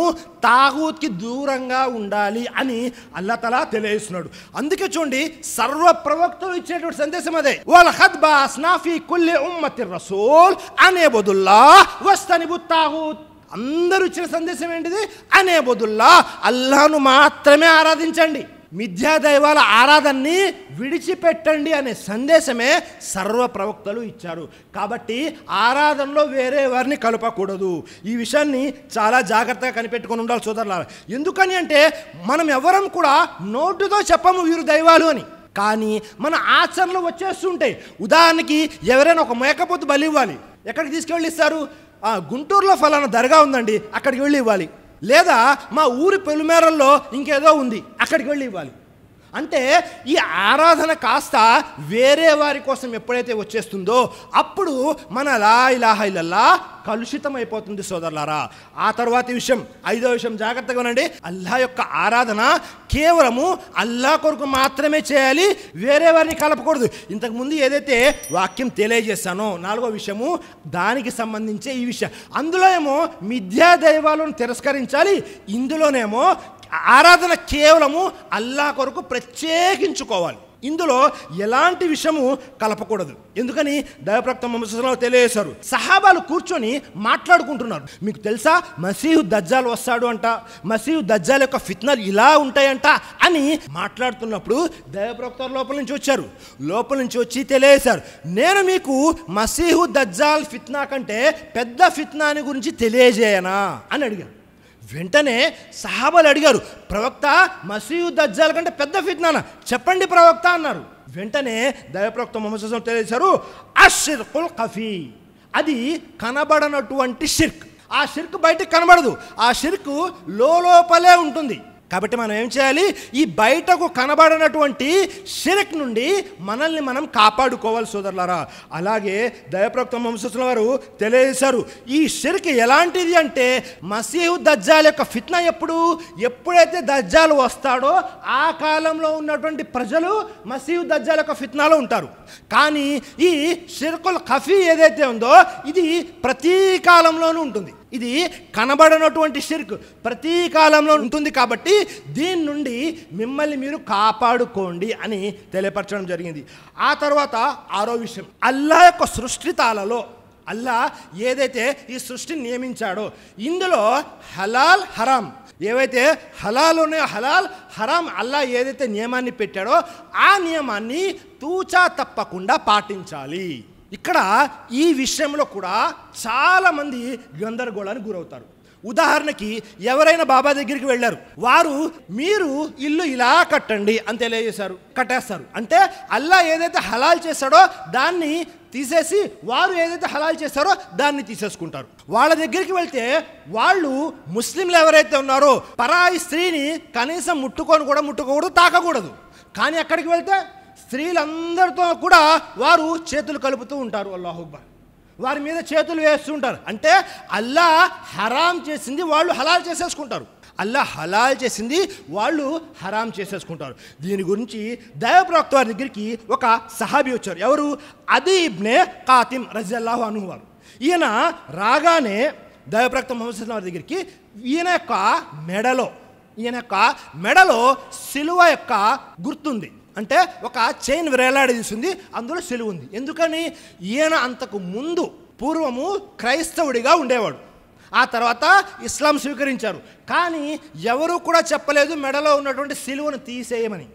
C: తాగూత్కి దూరంగా ఉండాలి అని అల్లాహ్ తఆలా తెలియజేస్తున్నాడు. అందుకే చూడండి, సర్వ ప్రవక్తలు ఇచ్చేటువంటి సందేశం అదే. వలఖద్ బఅస్నా ఫీ కుల్లి ఉమ్మతిర్ రసూల్ అన్ ఇబుదుల్లాహ్ వస్తనిబుత్ తాగూత్. అందరూ ఇచ్చిన సందేశం ఏంటిది? అనేబుదుల్లా, అల్లాహ్ను మాత్రమే ఆరాధించండి, మిథ్యా దైవాల ఆరాధనని విడిచిపెట్టండి అనే సందేశమే సర్వ ప్రవక్తలు ఇచ్చారు. కాబట్టి ఆరాధనలో వేరే వారిని కలపకూడదు. ఈ విషయాన్ని చాలా జాగ్రత్తగా కనిపెట్టుకొని ఉండాలి సోదరులారా. ఎందుకని అంటే మనం ఎవరం కూడా నోటుతో చెప్పము వీరు దైవాలు అని, కానీ మన ఆచరణలు వచ్చేస్తుంటాయి. ఉదాహరణకి ఎవరైనా ఒక మేకపోతు బలి ఇవ్వాలి, ఎక్కడికి తీసుకెళ్ళి ఇస్తారు? గుంటూరులో ఫలానా దర్గా ఉందండి, అక్కడికి వెళ్ళి ఇవ్వాలి. లేదా మా ఊరి పొలిమేరల్లో ఇంకేదో ఉంది, అక్కడికి వెళ్ళి ఇవ్వాలి. అంటే ఈ ఆరాధన కాస్త వేరే వారి కోసం ఎప్పుడైతే వచ్చేస్తుందో అప్పుడు మన లా ఇలాహా ఇల్లల్లాహ్ కలుషితం అయిపోతుంది సోదరులారా. ఆ తర్వాతి విషయం, 5వ విషయం, జాగ్రత్తగా ఉండండి. అల్లాహ్ యొక్క ఆరాధన కేవలము అల్లాహ్ కొరకు మాత్రమే చేయాలి, వేరే వారిని కలపకూడదు. ఇంతకుముందు ఏదైతే వాక్యం తెలియజేస్తానో 4వ విషయము, దానికి సంబంధించే ఈ విషయం. అందులో ఏమో మిథ్యా దైవాలను తిరస్కరించాలి, ఇందులోనేమో ఆరాధన కేవలము అల్లాహ్ కొరకు ప్రత్యేకించుకోవాలి. ఇందులో ఎలాంటి విషయము కలపకూడదు. ఎందుకని దైవప్రవక్త ముహమ్మద్ సల్లల్లాహు అలైహి వసల్లం తెలియజేశారు. సహాబాలు కూర్చొని మాట్లాడుకుంటున్నారు. మీకు తెలుసా మసీహు దజ్జాల్ వస్తాడు అంట, మసీహు దజ్జాల్ యొక్క ఫిత్నాలు ఇలా ఉంటాయంట అని మాట్లాడుతున్నప్పుడు దైవప్రవక్త లోపల నుంచి వచ్చారు. లోపల నుంచి వచ్చి తెలియజేశారు, నేను మీకు మసీహు దజ్జాల్ ఫిత్నా కంటే పెద్ద ఫిత్నాని గురించి తెలియజేయనా అని అడిగారు. వెంటనే సహాబాలు అడిగారు, ప్రవక్త మసీహు దజ్జాల్ కంటే పెద్ద ఫిత్నానా చెప్పండి ప్రవక్త అన్నారు. వెంటనే దైవప్రవక్త ముహమ్మద్ సల్లల్లాహు అలైహి వసల్లం తెలియజేశారు, అష్షిర్కుల్ ఖఫీ, అది కనబడనటువంటి షిర్క్. ఆ షిర్క్ బయటకు కనబడదు, ఆ షిర్క్ లోపలే ఉంటుంది. కాబట్టి మనం ఏం చేయాలి? ఈ బయటకు కనబడినటువంటి షిర్క్ నుండి మనల్ని మనం కాపాడుకోవాలి సోదరులారా. అలాగే దైవప్రవక్త ముహమ్మద్ వారు తెలియజేశారు, ఈ షిర్క్ ఎలాంటిది అంటే మసీహు దజ్జాల్ యొక్క ఫిత్నా ఎప్పుడైతే దజ్జాల్ వస్తాడో ఆ కాలంలో ఉన్నటువంటి ప్రజలు మసీహు దజ్జాల్ యొక్క ఫిత్నాలో ఉంటారు. కానీ ఈ షిర్కుల్ ఖఫీ ఏదైతే ఉందో ఇది ప్రతి కాలంలోనూ ఉంటుంది. ఇది కనబడనటువంటి షిర్క్ ప్రతి కాలంలో ఉంటుంది. కాబట్టి దీని నుండి మిమ్మల్ని మీరు కాపాడుకోండి అని తెలియపరచడం జరిగింది. ఆ తర్వాత 6వ విషయం, అల్లా యొక్క సృష్టితాలలో అల్లా ఏదైతే ఈ సృష్టిని నియమించాడో ఇందులో హలాల్ హరాం ఏవైతే హలాల్ ఉన్నాయో హలాల్ హరాం అల్లా ఏదైతే నియమాన్ని పెట్టాడో ఆ నియమాన్ని తూచా తప్పకుండా పాటించాలి. ఇక్కడ ఈ విషయంలో కూడా చాలామంది గందరగోళానికి గురవుతారు. ఉదాహరణకి ఎవరైనా బాబా దగ్గరికి వెళ్ళారు, వారు మీరు ఇల్లు ఇలా కట్టండి అని తెలియజేశారు, కట్టేస్తారు. అంటే అల్లా ఏదైతే హలాల్ చేశాడో దాన్ని తీసేసి వారు ఏదైతే హలాల్ చేస్తారో దాన్ని తీసేసుకుంటారు. వాళ్ళ దగ్గరికి వెళ్తే వాళ్ళు ముస్లింలు ఎవరైతే ఉన్నారో పరాయి స్త్రీని కనీసం ముట్టుకోకూడదు, తాకకూడదు. కానీ అక్కడికి వెళ్తే స్త్రీలందరితో కూడా వారు చేతులు కలుపుతూ ఉంటారు. అల్లాహు అక్బర్, వారి మీద చేతులు వేస్తూ ఉంటారు. అంటే అల్లా హరాం చేసింది వాళ్ళు హలాల్ చేసేసుకుంటారు, అల్లా హలాల్ చేసింది వాళ్ళు హరాం చేసేసుకుంటారు. దీని గురించి దైవప్రవక్త వారి దగ్గరికి ఒక సహాబీ వచ్చారు. ఎవరు? అదీ ఇబ్నే కాతిమ్ రజియల్లాహు అన్హు వారు. ఈయన రాగానే దైవప్రవక్త ముహమ్మద్ వారి దగ్గరికి ఈయన యొక్క మెడలో సిలువ యొక్క గుర్తుంది. అంటే ఒక చైన్ వేలాడదీసింది, అందులో సిలువ ఉంది. ఎందుకని? ఈయన అంతకు ముందు పూర్వము క్రైస్తవుడిగా ఉండేవాడు, ఆ తర్వాత ఇస్లాం స్వీకరించారు. కానీ ఎవరు కూడా చెప్పలేదు మెడలో ఉన్నటువంటి సిలువను తీసేయమని.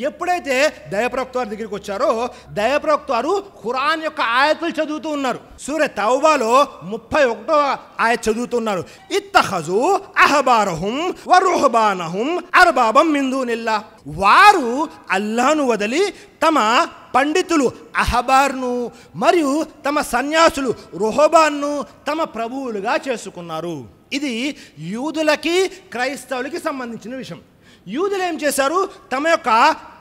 C: ఎప్పుడైతే దైవప్రవక్త వారి దగ్గరికి వచ్చారో దైవప్రవక్త వారు ఖురాన్ యొక్క ఆయతులు చదువుతూ ఉన్నారు. సూర తౌబాలో 31వ ఆయత్ చదువుతున్నారు. ఇత్తఖజు అహబారహుం వ రుహబానహుం అర్బాబం మిన్ దూనిల్లాహ్. వారు అల్లాహ్ను వదిలి తమ పండితులు అహబార్ను మరియు తమ సన్యాసులు రుహబాన్ను తమ ప్రభువులుగా చేసుకున్నారు. ఇది యూదులకి క్రైస్తవులకి సంబంధించిన విషయం. యూదులు ఏం చేశారు? తమ యొక్క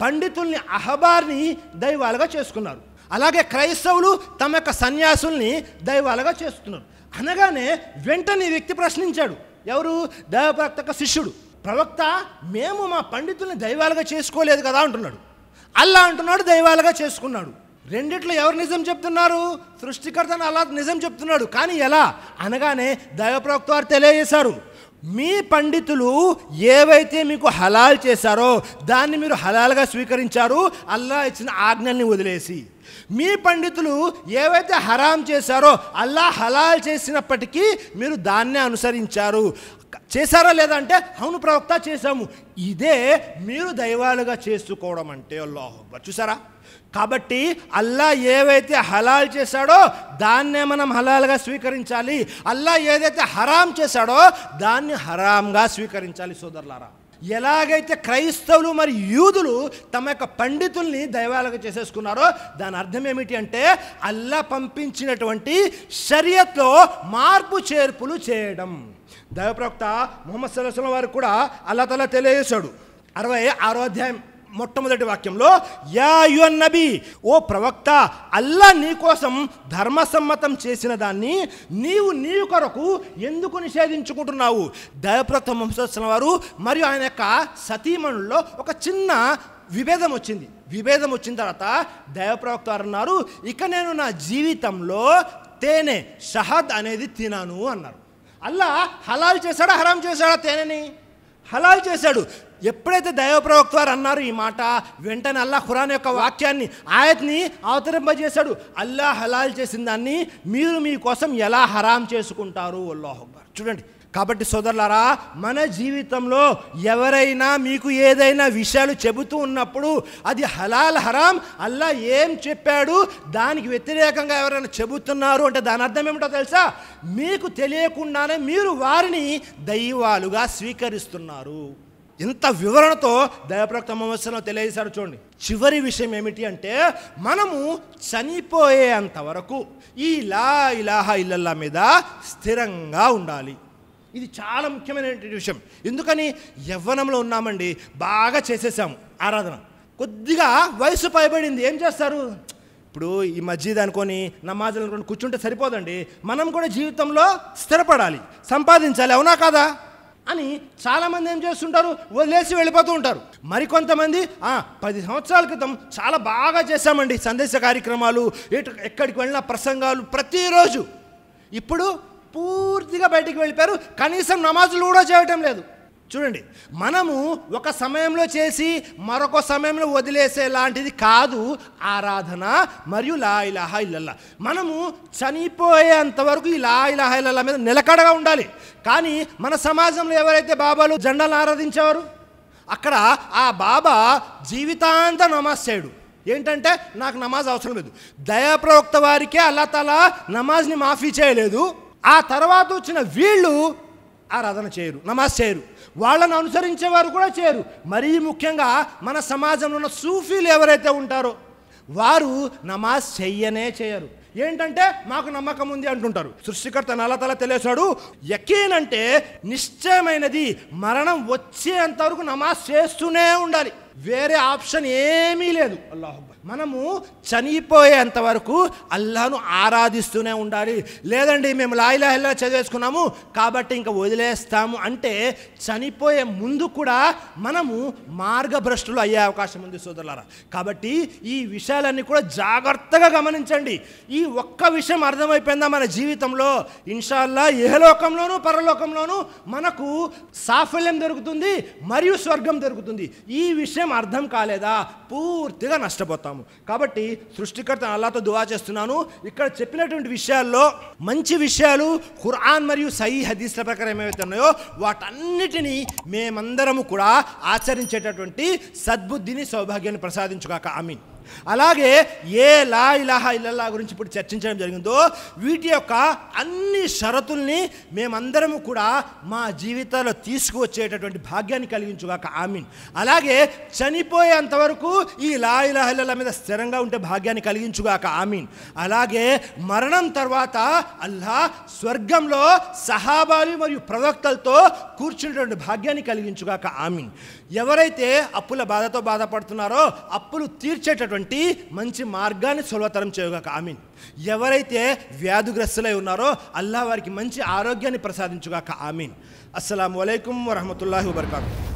C: పండితుల్ని అహబార్ని దైవాలుగా చేసుకున్నారు. అలాగే క్రైస్తవులు తమ యొక్క సన్యాసుల్ని దైవాలుగా చేస్తున్నారు. అనగానే వెంటనే వ్యక్తి ప్రశ్నించాడు. ఎవరు? దైవప్రవక్త శిష్యుడు. ప్రవక్త, మేము మా పండితుల్ని దైవాలుగా చేసుకోలేదు కదా అంటున్నాడు. అల్లా అంటున్నాడు దైవాలుగా చేసుకున్నాడు. రెండిట్లో ఎవరు నిజం చెప్తున్నారు? సృష్టికర్తను అల్లా నిజం చెప్తున్నాడు. కానీ ఎలా అనగానే దైవప్రవక్త వారు తెలియజేశారు, మీ పండితులు ఏవైతే మీకు హలాల్ చేశారో దాన్ని మీరు హలాల్గా స్వీకరించారు అల్లా ఇచ్చిన ఆజ్ఞల్ని వదిలేసి. మీ పండితులు ఏవైతే హరాం చేశారో అల్లా హలాల్ చేసినప్పటికీ మీరు దాన్నే అనుసరించారు. చేశారా లేదా అంటే అవును ప్రవక్త చేశాము. ఇదే మీరు దైవాలుగా చేసుకోవడం అంటే. అల్లాహు అక్బర్. చూసారా? కాబట్టి అల్లా ఏవైతే హలాల్ చేశాడో దాన్నే మనం హలాల్గా స్వీకరించాలి, అల్లా ఏదైతే హరాం చేశాడో దాన్ని హరాంగా స్వీకరించాలి. సోదరులారా, ఎలాగైతే క్రైస్తవులు మరియు యూదులు తమ యొక్క పండితుల్ని దైవాలుగా చేసేసుకున్నారో దాని అర్థం ఏమిటి అంటే అల్లా పంపించినటువంటి షరియత్లో మార్పు చేర్పులు చేయడం. దైవప్రవక్త ముహమ్మద్ సల్లల్లాహు అలైహి వసల్లం వారు కూడా అల్లాహ్ తఆలా తెలియజేశాడు. 66వ అధ్యాయం మొట్టమొదటి వాక్యంలో, యా అయ్యుహన్ నబీ, ఓ ప్రవక్త, అల్లా నీ కోసం ధర్మసమ్మతం చేసిన దాన్ని నీ కొరకు ఎందుకు నిషేధించుకుంటున్నావు? దైవప్రవక్త ముహమ్మద్ సల్లల్లాహు అలైహి వసల్లం వారు మరియు ఆయన యొక్క సతీమణుల్లో ఒక చిన్న విభేదం వచ్చింది. విభేదం వచ్చిన తర్వాత దైవప్రవక్త వారు అన్నారు, ఇక నేను నా జీవితంలో తేనె షహద్ అనేది తినాను అన్నారు. అల్లా హలాల్ చేశాడా హరాం చేశాడా? తేనెని హలాల్ చేశాడు. ఎప్పుడైతే దైవప్రవక్త వారు అన్నారు ఈ మాట, వెంటనే అల్లా ఖురాన్ యొక్క వాక్యాన్ని ఆయత్ని అవతరింపజేశాడు. అల్లా హలాల్ చేసిన దాన్ని మీరు మీకోసం ఎలా హరాం చేసుకుంటారు? అల్లాహు అక్బర్. చూడండి, కాబట్టి సోదరులారా, మన జీవితంలో ఎవరైనా మీకు ఏదైనా విషయాలు చెబుతూ ఉన్నప్పుడు అది హలాల్ హరాం అల్లా ఏం చెప్పాడు దానికి వ్యతిరేకంగా ఎవరైనా చెబుతున్నారు అంటే దాని అర్థం ఏమిటో తెలుసా? మీకు తెలియకుండానే మీరు వారిని దైవాలుగా స్వీకరిస్తున్నారు. ఇంత వివరణతో దైవప్రవక్త ముహమ్మద్ సల్లల్లాహు అలైహి వసల్లం తెలియజేశారు. చూడండి, చివరి విషయం ఏమిటి అంటే మనము చనిపోయేంత వరకు ఈ లా ఇలాహా ఇల్లల్లా మీద స్థిరంగా ఉండాలి. ఇది చాలా ముఖ్యమైనటువంటి విషయం. ఎందుకని యవ్వనంలో ఉన్నామండి, బాగా చేసేసాము ఆరాధన, కొద్దిగా వయసు పైబడింది, ఏం చేస్తారు? ఇప్పుడు ఈ మస్జిద్ అనుకొని నమాజులు అనుకొని కూర్చుంటే సరిపోదండి, మనం కూడా జీవితంలో స్థిరపడాలి, సంపాదించాలి, అవునా కాదా అని చాలామంది ఏం చేస్తుంటారు, వదిలేసి వెళ్ళిపోతూ ఉంటారు. మరికొంతమంది 10 సంవత్సరాల క్రితం చాలా బాగా చేశామండి సందేశ కార్యక్రమాలు, ఎక్కడికి వెళ్ళిన ప్రసంగాలు ప్రతిరోజు, ఇప్పుడు పూర్తిగా బయటికి వెళ్ళిపోయారు, కనీసం నమాజులు కూడా చేయటం లేదు. చూడండి, మనము ఒక సమయంలో చేసి మరొక సమయంలో వదిలేసే లాంటిది కాదు ఆరాధన మరియు లా ఇలాహా ఇల్లల్లా. మనము చనిపోయేంత వరకు ఈ లా ఇలాహా ఇల్లల్లా మీద నిలకడగా ఉండాలి. కానీ మన సమాజంలో ఎవరైతే బాబాలు జెండాలను ఆరాధించేవారు, అక్కడ ఆ బాబా జీవితాంతం నమాజ్ చేయడు. ఏంటంటే నాకు నమాజ్ అవసరం లేదు, దయాప్రవక్త వారికే అల్లా తాలా నమాజ్ని మాఫీ చేయలేదు, ఆ తర్వాత వచ్చిన వీళ్ళు ఆరాధన చేయరు, నమాజ్ చేయరు, వాళ్ళను అనుసరించేవారు కూడా చేయరు. మరీ ముఖ్యంగా మన సమాజంలో ఉన్న సూఫీలు ఎవరైతే ఉంటారో వారు నమాజ్ చేయరు. ఏంటంటే మాకు నమ్మకం ఉంది అంటుంటారు. సృష్టికర్త అల్లాహ్ తాలా తెలియసాడు, యకీన్ అంటే నిశ్చయమైనది, మరణం వచ్చేంత వరకు నమాజ్ చేస్తూనే ఉండాలి, వేరే ఆప్షన్ ఏమీ లేదు. అల్లాహ్ మనము చనిపోయేంత వరకు అల్లాహ్ను ఆరాధిస్తూనే ఉండాలి. లేదండి మేము లా ఇలాహా ఇల్లల్లాహ్ చదివేసుకున్నాము కాబట్టి ఇంకా వదిలేస్తాము అంటే చనిపోయే ముందు కూడా మనము మార్గభ్రష్టులు అయ్యే అవకాశం ఉంది సోదరులారా. కాబట్టి ఈ విషయాలన్నీ కూడా జాగ్రత్తగా గమనించండి. ఈ ఒక్క విషయం అర్థమైపోయిందా మన జీవితంలో, ఇన్షాల్లా ఇహలోకంలోనూ పరలోకంలోనూ మనకు సాఫల్యం దొరుకుతుంది మరియు స్వర్గం దొరుకుతుంది. ఈ విషయం అర్థం కాలేదా పూర్తిగా నష్టపోతాము. కాబట్టి సృష్టికర్త అల్లాహ్తో దువా చేస్తున్నాను, ఇక్కడ చెప్పినటువంటి విషయాల్లో మంచి విషయాలు ఖురాన్ మరియు సహీహ్ హదీస్ల ప్రకారం ఏమైతే ఉన్నాయో వాటన్నిటినీ మేమందరము కూడా ఆచరించేటటువంటి సద్బుద్ధిని, సౌభాగ్యాన్ని ప్రసాదించుగాక, ఆమీన్. అలాగే ఏ లా ఇలాహా ఇల్లల్లాహ్ గురించి ఇప్పుడు చర్చించడం జరిగిందో వీటి యొక్క అన్ని షరతుల్ని మేమందరము కూడా మా జీవితాల్లో తీసుకువచ్చేటటువంటి భాగ్యాన్ని కలిగించుగాక, ఆమీన్. అలాగే చనిపోయేంత వరకు ఈ లా ఇలాహా ఇల్లల్లాహ్ మీద స్థిరంగా ఉంటే భాగ్యాన్ని కలిగించుగాక, ఆమీన్. అలాగే మరణం తర్వాత అల్లాహ్ స్వర్గంలో సహాబాలు మరియు ప్రవక్తలతో కూర్చునేటువంటి భాగ్యాన్ని కలిగించుగాక, ఆమీన్. ఎవరైతే అప్పుల బాధతో బాధపడుతున్నారో అప్పులు తీర్చేటటువంటి మంచి మార్గాన్ని సులభతరం చేయగాక, ఆమీన్. ఎవరైతే వ్యాధిగ్రస్తులై ఉన్నారో అల్లాహ్ వారికి మంచి ఆరోగ్యాన్ని ప్రసాదించుగాక, ఆమీన్. అస్సలాము అలైకుం వరహమతుల్లాహి వబర్కాతుహు.